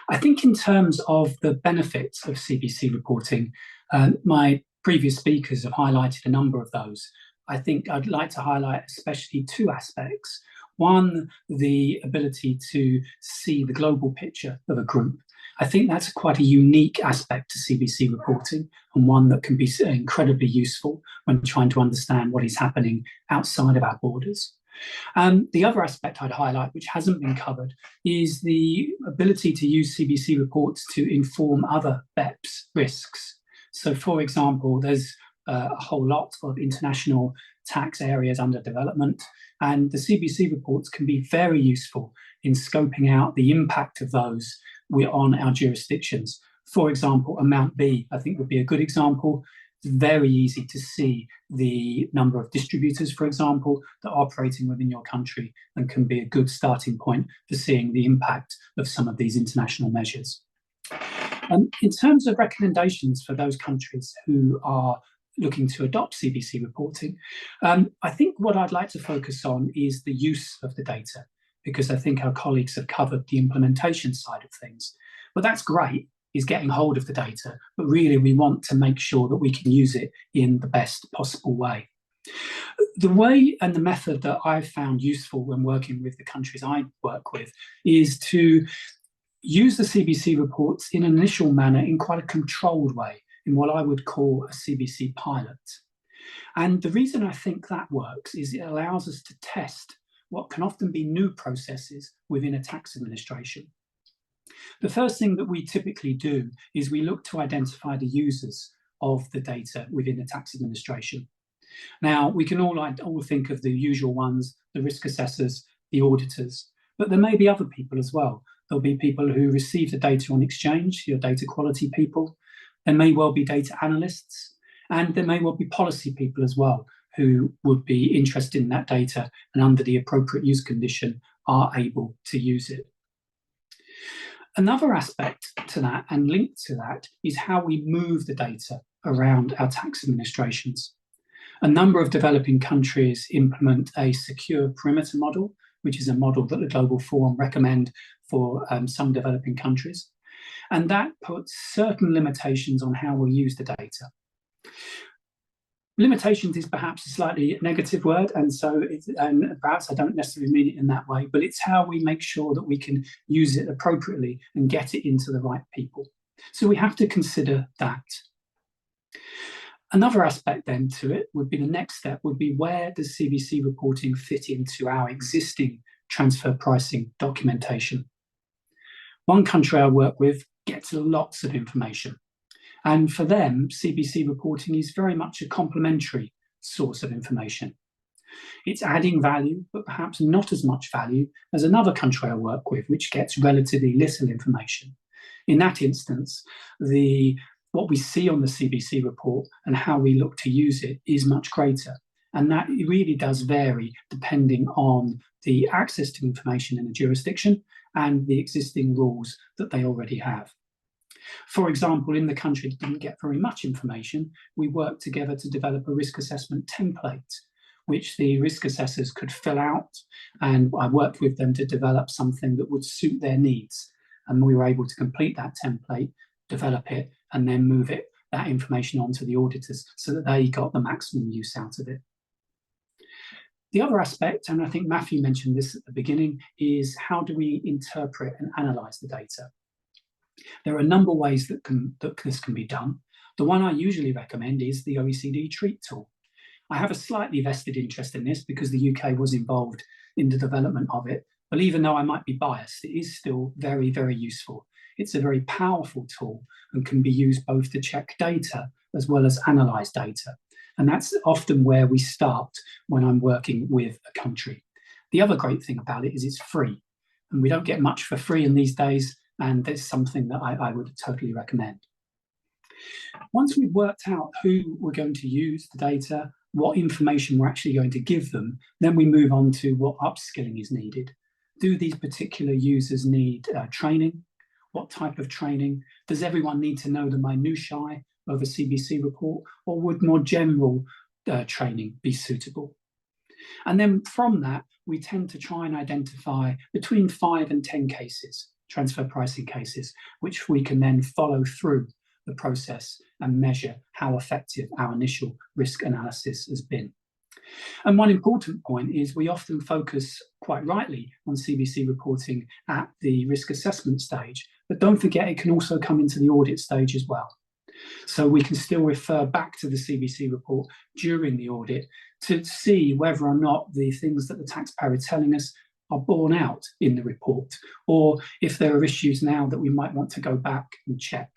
I think in terms of the benefits of CbC reporting, my previous speakers have highlighted a number of those. I think I'd like to highlight especially two aspects. One, the ability to see the global picture of a group. I think that's quite a unique aspect to CbC reporting and one that can be incredibly useful when trying to understand what is happening outside of our borders. The other aspect I'd highlight, which hasn't been covered, is the ability to use CbC reports to inform other BEPS risks. So, for example, there's a whole lot of international tax areas under development, and the CbC reports can be very useful in scoping out the impact of those on our jurisdictions. For example, Amount B, I think, would be a good example. It's very easy to see the number of distributors, for example, that are operating within your country and can be a good starting point for seeing the impact of some of these international measures. In terms of recommendations for those countries who are looking to adopt CbC reporting, I think what I'd like to focus on is the use of the data, because I think our colleagues have covered the implementation side of things. But that's great, is getting hold of the data, but really we want to make sure that we can use it in the best possible way. The way and the method that I've found useful when working with the countries I work with is to use the CbC reports in an initial manner in quite a controlled way, in what I would call a CbC pilot. And the reason I think that works is it allows us to test what can often be new processes within a tax administration. The first thing that we typically do is we look to identify the users of the data within a tax administration. Now, we can all think of the usual ones, the risk assessors, the auditors, but there may be other people as well. There'll be people who receive the data on exchange, your data quality people. There may well be data analysts, and there may well be policy people as well who would be interested in that data and under the appropriate use condition are able to use it. Another aspect to that and linked to that is how we move the data around our tax administrations. A number of developing countries implement a secure perimeter model, which is a model that the Global Forum recommend for some developing countries. And that puts certain limitations on how we use the data. Limitations is perhaps a slightly negative word, and perhaps I don't necessarily mean it in that way, but it's how we make sure that we can use it appropriately and get it into the right people. So we have to consider that. Another aspect then to it would be the next step would be, where does CbC reporting fit into our existing transfer pricing documentation? One country I work with gets lots of information. And for them, CbC reporting is very much a complementary source of information. It's adding value, but perhaps not as much value as another country I work with, which gets relatively little information. In that instance, what we see on the CbC report and how we look to use it is much greater. And that really does vary depending on the access to information in a jurisdiction and the existing rules that they already have. For example, in the country that didn't get very much information, we worked together to develop a risk assessment template, which the risk assessors could fill out, and I worked with them to develop something that would suit their needs. And we were able to complete that template, develop it, and then move that information on to the auditors so that they got the maximum use out of it. The other aspect, and I think Matthew mentioned this at the beginning, is how do we interpret and analyze the data? There are a number of ways that this can be done. The one I usually recommend is the OECD TREAT tool. I have a slightly vested interest in this because the UK was involved in the development of it, but even though I might be biased, it is still very, very useful. It's a very powerful tool and can be used both to check data as well as analyze data. And that's often where we start when I'm working with a country. The other great thing about it is it's free, and we don't get much for free in these days, and it's something that I would totally recommend. Once we've worked out who we're going to use the data, what information we're actually going to give them, then we move on to what upskilling is needed. Do these particular users need training? What type of training? Does everyone need to know the minutiae of a CbC report, or would more general training be suitable? And then from that, we tend to try and identify between 5 and 10 cases, transfer pricing cases, which we can then follow through the process and measure how effective our initial risk analysis has been. And one important point is we often focus quite rightly on CbC reporting at the risk assessment stage, but don't forget it can also come into the audit stage as well. So we can still refer back to the CbC report during the audit to see whether or not the things that the taxpayer is telling us are borne out in the report, or if there are issues now that we might want to go back and check.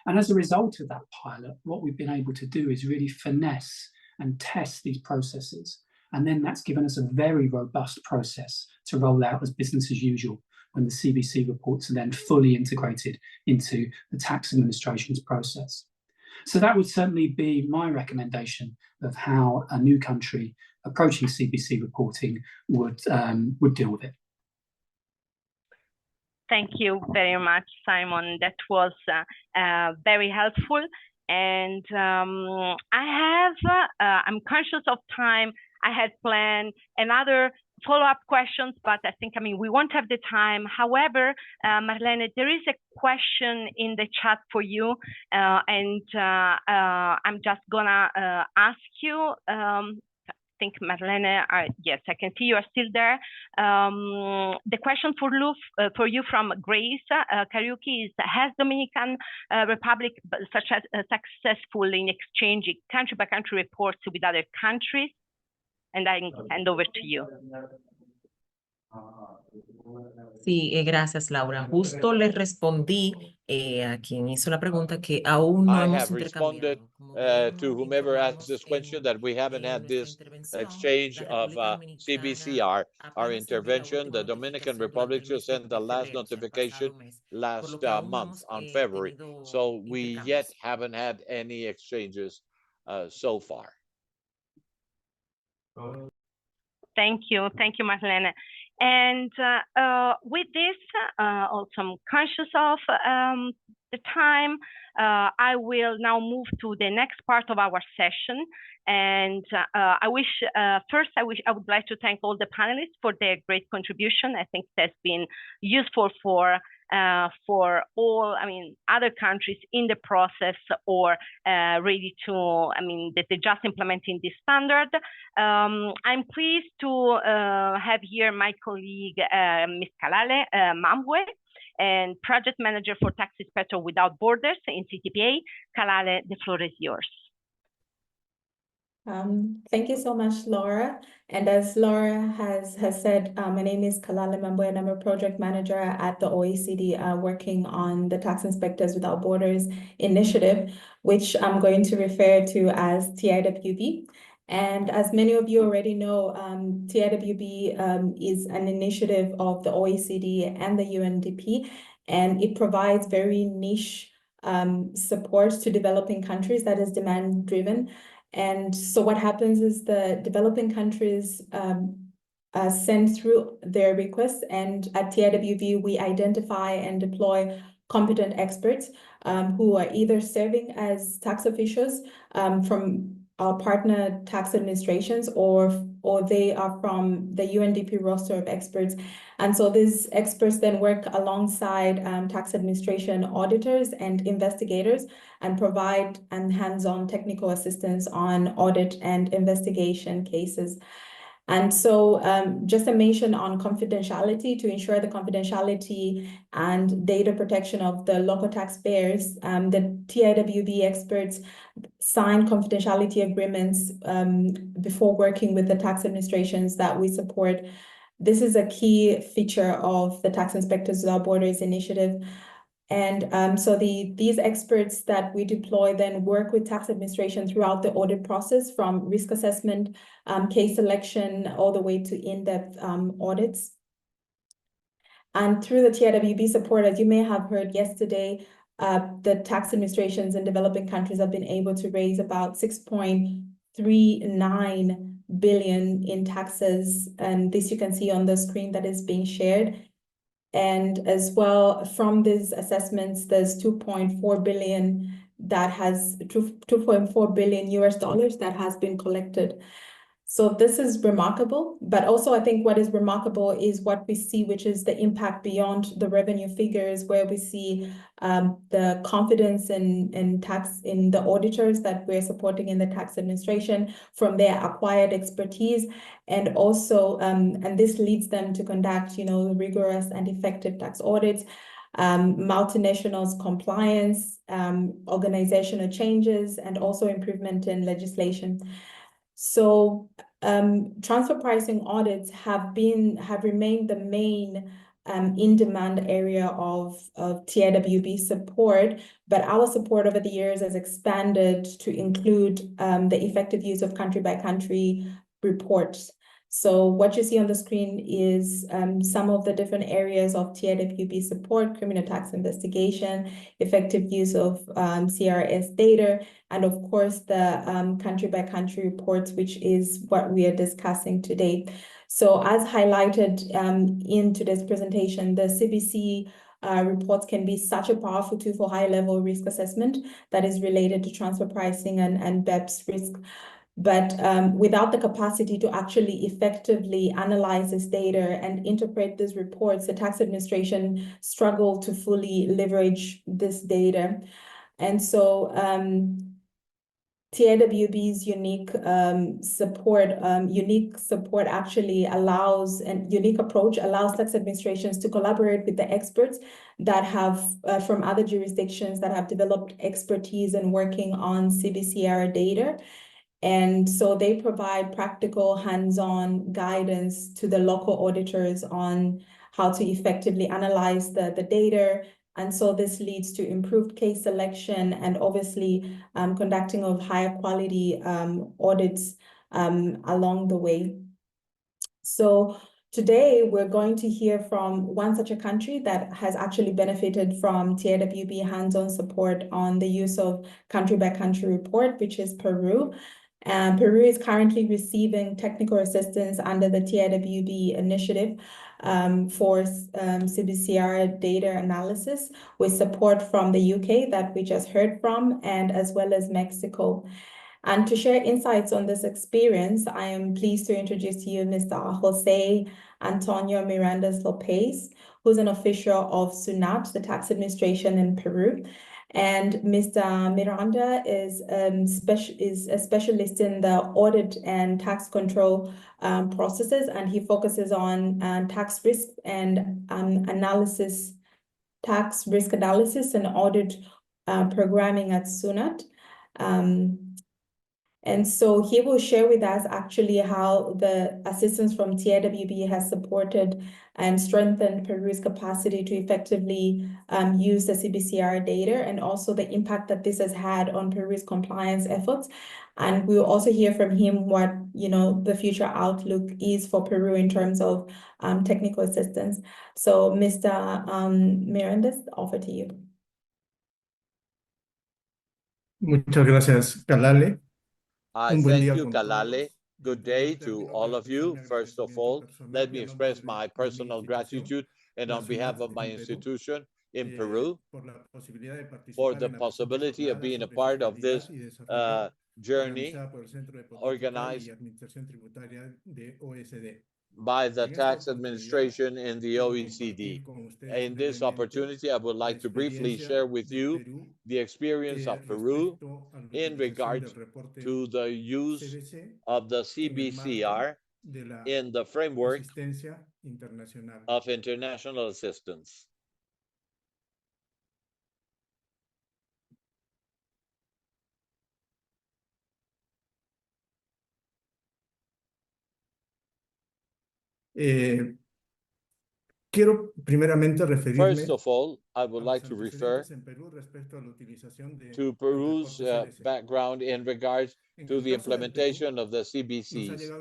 And as a result of that pilot, what we've been able to do is really finesse and test these processes. And then that's given us a very robust process to roll out as business as usual when the CbC reports are then fully integrated into the tax administration's process. So that would certainly be my recommendation of how a new country approaching CbC reporting would deal with it. Thank you very much, Simon. That was very helpful. And I'm conscious of time. I had planned another follow-up questions, but I think, we won't have the time. However, Marlene, there is a question in the chat for you, and I'm just gonna ask you. I think Marlene, yes, I can see you are still there. The question for you from Grace Kariuki is: has Dominican Republic such as successful in exchanging country-by-country reports with other countries? And I hand over to you. Sí, gracias, Laura. Justo le respondí a quien hizo la pregunta que aún no hemos responded to whomever asked this question that we haven't had this exchange of CbC. Our intervention, the Dominican Republic just sent the last notification last month on February. So we yet haven't had any exchanges so far. Thank you, Marlene. And with this, also I'm conscious of the time. I will now move to the next part of our session. And I would like to thank all the panelists for their great contribution. I think that's been useful for all, other countries in the process or ready to, they're just implementing this standard. I'm pleased to have here my colleague, Ms. Kalale Mambwe, and Project Manager for Tax Inspector Without Borders in CTPA. Kalale, the floor is yours. Thank you so much, Laura. And as Laura has said, my name is Kalale Mambwe, and I'm a project manager at the OECD working on the Tax Inspectors Without Borders initiative, which I'm going to refer to as TIWB. And as many of you already know, TIWB is an initiative of the OECD and the UNDP, and it provides very niche support to developing countries that is demand-driven. And so what happens is the developing countries send through their requests, and at TIWB, we identify and deploy competent experts who are either serving as tax officials from our partner tax administrations, or they are from the UNDP roster of experts. And so these experts then work alongside tax administration auditors and investigators and provide hands-on technical assistance on audit and investigation cases. And so just a mention on confidentiality, to ensure the confidentiality and data protection of the local taxpayers, the TIWB experts sign confidentiality agreements before working with the tax administrations that we support. This is a key feature of the Tax Inspectors Without Borders initiative. And so these experts that we deploy then work with tax administration throughout the audit process, from risk assessment, case selection, all the way to in-depth audits. And through the TIWB support, as you may have heard yesterday, the tax administrations in developing countries have been able to raise about $6.39 billion in taxes, and this you can see on the screen that is being shared. And as well, from these assessments, there's 2.4 billion that has 2.4 billion US dollars that has been collected. So this is remarkable, but also I think what is remarkable is what we see, which is the impact beyond the revenue figures, where we see the confidence in tax in the auditors that we're supporting in the tax administration from their acquired expertise, and also and this leads them to conduct, rigorous and effective tax audits. Multinationals compliance, organizational changes, and also improvement in legislation. So transfer pricing audits have remained the main in-demand area of TIWB support, but our support over the years has expanded to include the effective use of country-by-country reports. So what you see on the screen is some of the different areas of TIWB support: criminal tax investigation, effective use of CRS data, and of course the country-by-country reports, which is what we are discussing today. So as highlighted in today's presentation, the CbC reports can be such a powerful tool for high-level risk assessment that is related to transfer pricing and BEPS risk. But without the capacity to actually effectively analyze this data and interpret these reports, the tax administration struggle to fully leverage this data. And so TIWB's unique support actually allows, and unique approach allows tax administrations to collaborate with the experts that have from other jurisdictions that have developed expertise in working on CBCR data. And so they provide practical hands-on guidance to the local auditors on how to effectively analyze the data. And so this leads to improved case selection and obviously conducting of higher quality audits along the way. So today, we're going to hear from one such a country that has actually benefited from TIWB hands-on support on the use of country-by-country report, which is Peru. Peru is currently receiving technical assistance under the TIWB initiative for CBCR data analysis with support from the UK that we just heard from, and as well as Mexico. And to share insights on this experience, I am pleased to introduce to you Mr. Jose Antonio Mirandas Lopez, who's an official of SUNAT, the tax administration in Peru. And Mr. Miranda is a specialist in the audit and tax control processes, and he focuses on tax risk and tax risk analysis and audit programming at SUNAT. And so he will share with us actually how the assistance from TIWB has supported and strengthened Peru's capacity to effectively use the CBCR data, and also the impact that this has had on Peru's compliance efforts. And we'll also hear from him what the future outlook is for Peru in terms of technical assistance. So Mr. Mirandas, over to you. Muchas gracias, Kalale. Thank you, Kalale. Good day to all of you. First of all, let me express my personal gratitude, and on behalf of my institution in Peru, for the possibility of being a part of this journey organized by the tax administration in the OECD. In this opportunity, I would like to briefly share with you the experience of Peru in regard to the use of the CBCR in the framework of international assistance. Quiero primeramente referirme First of all, I would like to refer to Peru's background in regards to the implementation of the CBCs.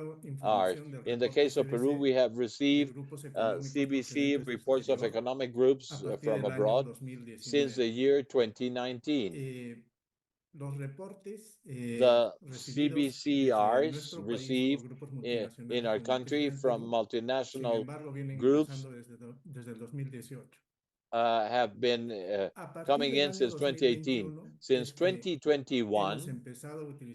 In the case of Peru, we have received CBC reports of economic groups from abroad since the year 2019. The CbCRs received in our country from multinational groups have been coming in since 2018. Since 2021,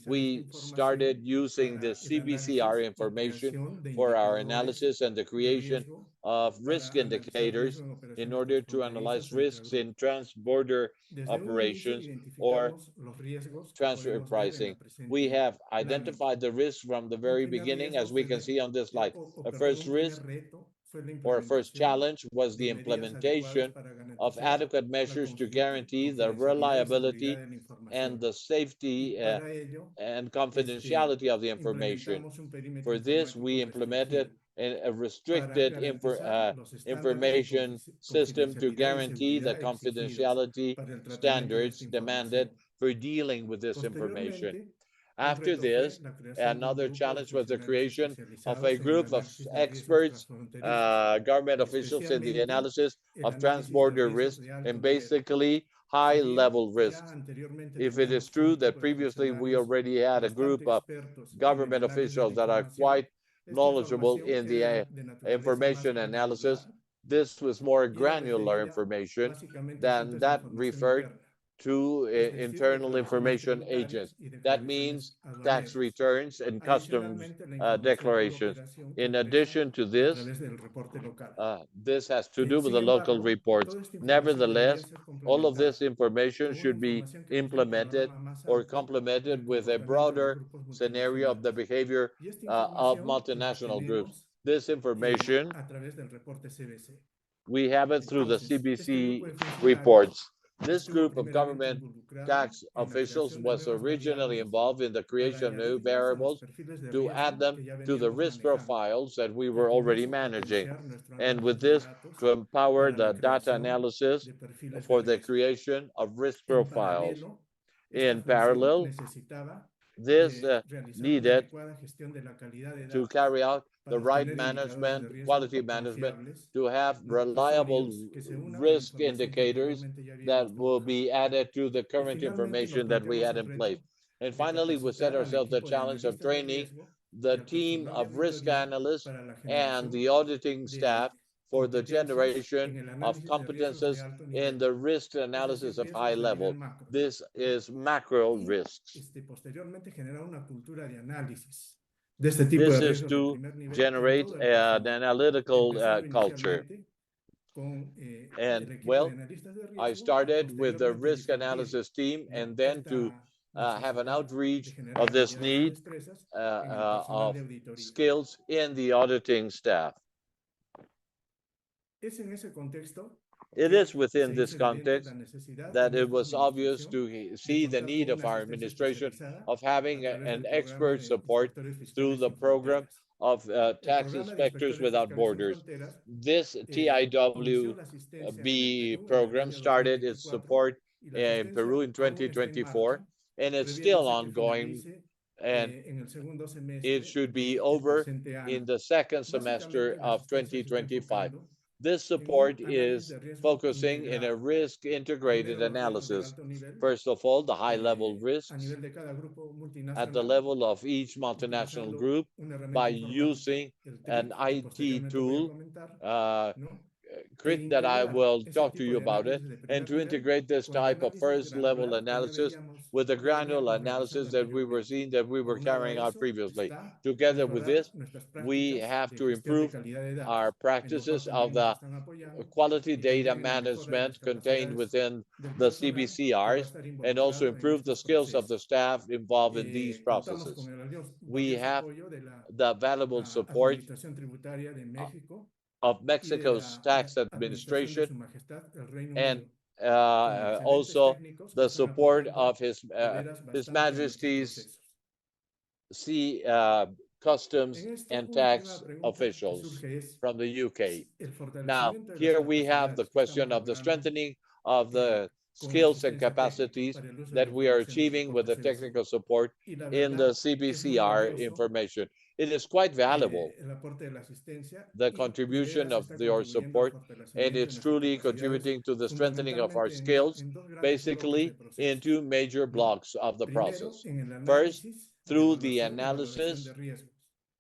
we started using the CbCR information for our analysis and the creation of risk indicators in order to analyze risks in trans-border operations or transfer pricing. We have identified the risks from the very beginning, as we can see on this slide. A first risk or a first challenge was the implementation of adequate measures to guarantee the reliability and the safety and confidentiality of the information. For this, we implemented a restricted information system to guarantee the confidentiality standards demanded for dealing with this information. After this, another challenge was the creation of a group of experts, government officials in the analysis of transborder risks and basically high-level risks. If it is true that previously we already had a group of government officials that are quite knowledgeable in the information analysis, this was more granular information than that referred to internal information agents. That means tax returns and customs declarations. In addition to this, this has to do with the local reports. Nevertheless, all of this information should be implemented or complemented with a broader scenario of the behavior of multinational groups. This information, we have it through the CbC reports. This group of government tax officials was originally involved in the creation of new variables to add them to the risk profiles that we were already managing. And with this, to empower the data analysis for the creation of risk profiles. In parallel, this needed to carry out the right management, quality management, to have reliable risk indicators that will be added to the current information that we had in place. And finally, we set ourselves the challenge of training the team of risk analysts and the auditing staff for the generation of competences in the risk analysis of high level. This is macro risks. This is to generate an analytical culture. And well, I started with the risk analysis team and then to have an outreach of this need of skills in the auditing staff. It is within this context that it was obvious to see the need of our administration of having an expert support through the program of tax inspectors without borders. This TIWB program started its support in Peru in 2024, and it's still ongoing, and it should be over in the second semester of 2025. This support is focusing in a risk integrated analysis. First of all, the high level risks at the level of each multinational group by using an IT tool that I will talk to you about it, and to integrate this type of first level analysis with the granular analysis that we were seeing that we were carrying out previously. Together with this, we have to improve our practices of the quality data management contained within the CbCRs and also improve the skills of the staff involved in these processes. We have the valuable support of Mexico's tax administration and also the support of His Majesty's customs and tax officials from the UK. Now, here we have the question of the strengthening of the skills and capacities that we are achieving with the technical support in the CbCR information. It is quite valuable, the contribution of your support, and it's truly contributing to the strengthening of our skills, basically in two major blocks of the process. First, through the analysis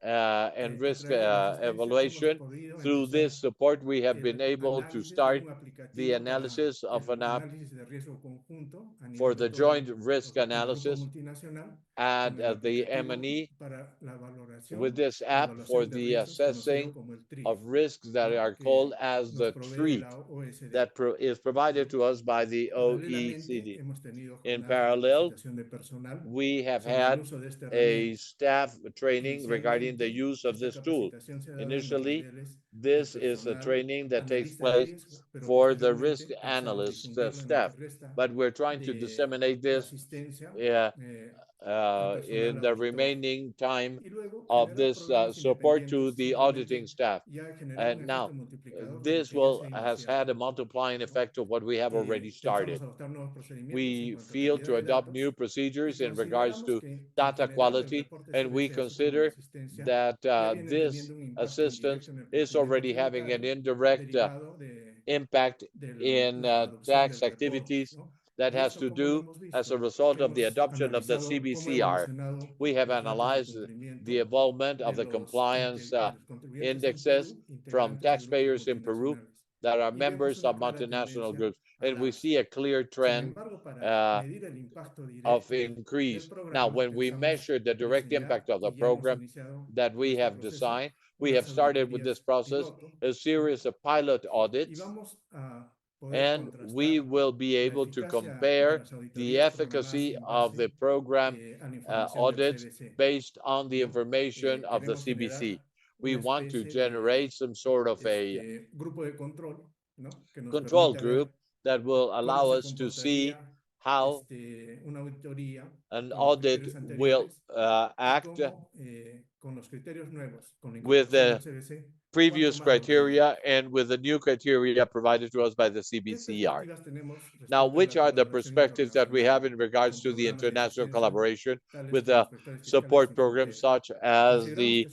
and risk evaluation. Through this support, we have been able to start the analysis of an app for the joint risk analysis at the M&E with this app for the assessing of risks that are called as the treat that is provided to us by the OECD. In parallel, we have had a staff training regarding the use of this tool. Initially, this is a training that takes place for the risk analyst staff, but we're trying to disseminate this in the remaining time of this support to the auditing staff. And now, this has had a multiplying effect of what we have already started. We feel to adopt new procedures in regards to data quality, and we consider that this assistance is already having an indirect impact in tax activities that has to do as a result of the adoption of the CbCR. We have analyzed the involvement of the compliance indexes from taxpayers in Peru that are members of multinational groups, and we see a clear trend of increase. Now, when we measure the direct impact of the program that we have designed, we have started with this process a series of pilot audits, and we will be able to compare the efficacy of the program audits based on the information of the CbC. We want to generate some sort of a control group that will allow us to see how an audit will act with the previous criteria and with the new criteria provided to us by the CbCR. Now, which are the perspectives that we have in regards to the international collaboration with the support programs such as the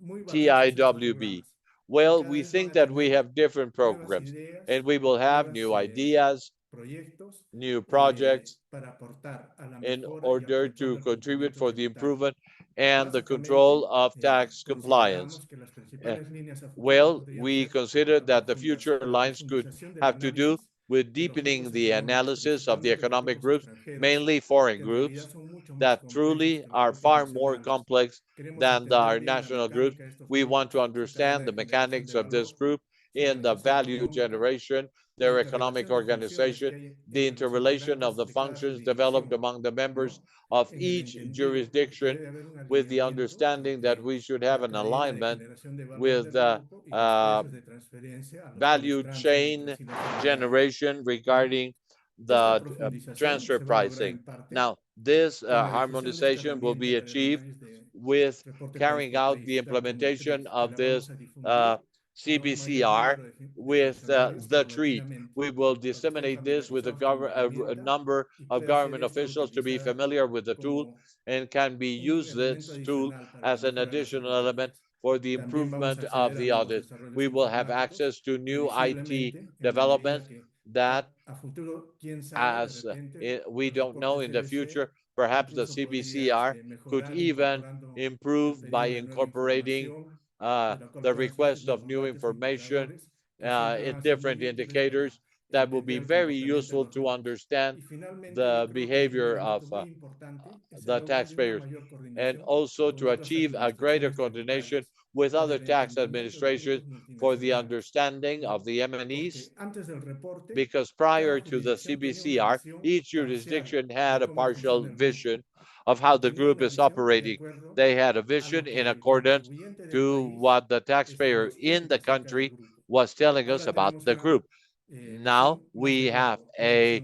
TIWB? Well, we think that we have different programs, and we will have new ideas, new projects in order to contribute for the improvement and the control of tax compliance. Well, we consider that the future lines could have to do with deepening the analysis of the economic groups, mainly foreign groups, that truly are far more complex than our national groups. We want to understand the mechanics of this group in the value generation, their economic organization, the interrelation of the functions developed among the members of each jurisdiction, with the understanding that we should have an alignment with the value chain generation regarding the transfer pricing. Now, this harmonization will be achieved with carrying out the implementation of this CbCR with the treat. We will disseminate this with a number of government officials to be familiar with the tool and can be used this tool as an additional element for the improvement of the audit. We will have access to new IT developments that, as we don't know in the future, perhaps the CbCR could even improve by incorporating the request of new information in different indicators that will be very useful to understand the behavior of the taxpayers, and also to achieve a greater coordination with other tax administrations for the understanding of the M&Es, because prior to the CbCR, each jurisdiction had a partial vision of how the group is operating. They had a vision in accordance to what the taxpayer in the country was telling us about the group. Now we have a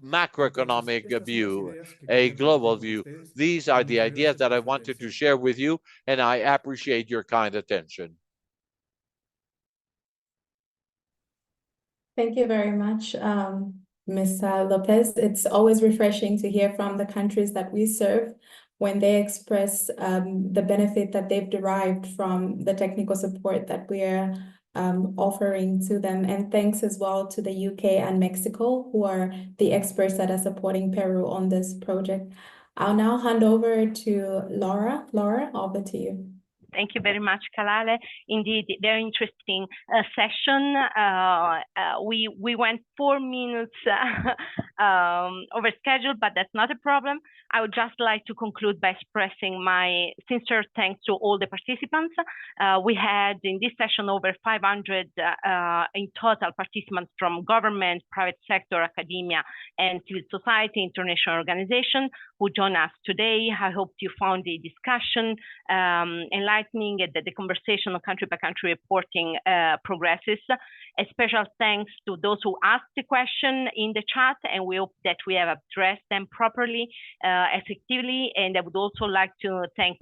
macroeconomic view, a global view. These are the ideas that I wanted to share with you, and I appreciate your kind attention. Thank you very much, Ms. Lopez. It's always refreshing to hear from the countries that we serve when they express the benefit that they've derived from the technical support that we're offering to them. And thanks as well to the UK and Mexico, who are the experts that are supporting Peru on this project. I'll now hand over to Laura. Laura, over to you. Thank you very much, Kalale. Indeed, very interesting session. We went 4 minutes over schedule, but that's not a problem. I would just like to conclude by expressing my sincere thanks to all the participants. We had in this session over 500 in total participants from government, private sector, academia, and civil society, international organizations who joined us today. I hope you found the discussion enlightening and that the conversation on country-by-country reporting progresses. A special thanks to those who asked the question in the chat, and we hope that we have addressed them properly, effectively. And I would also like to thank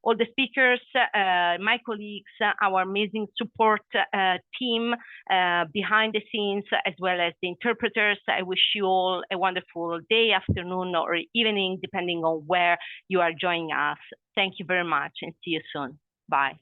all the speakers, my colleagues, our amazing support team behind the scenes, as well as the interpreters. I wish you all a wonderful day, afternoon, or evening, depending on where you are joining us. Thank you very much and see you soon. Bye.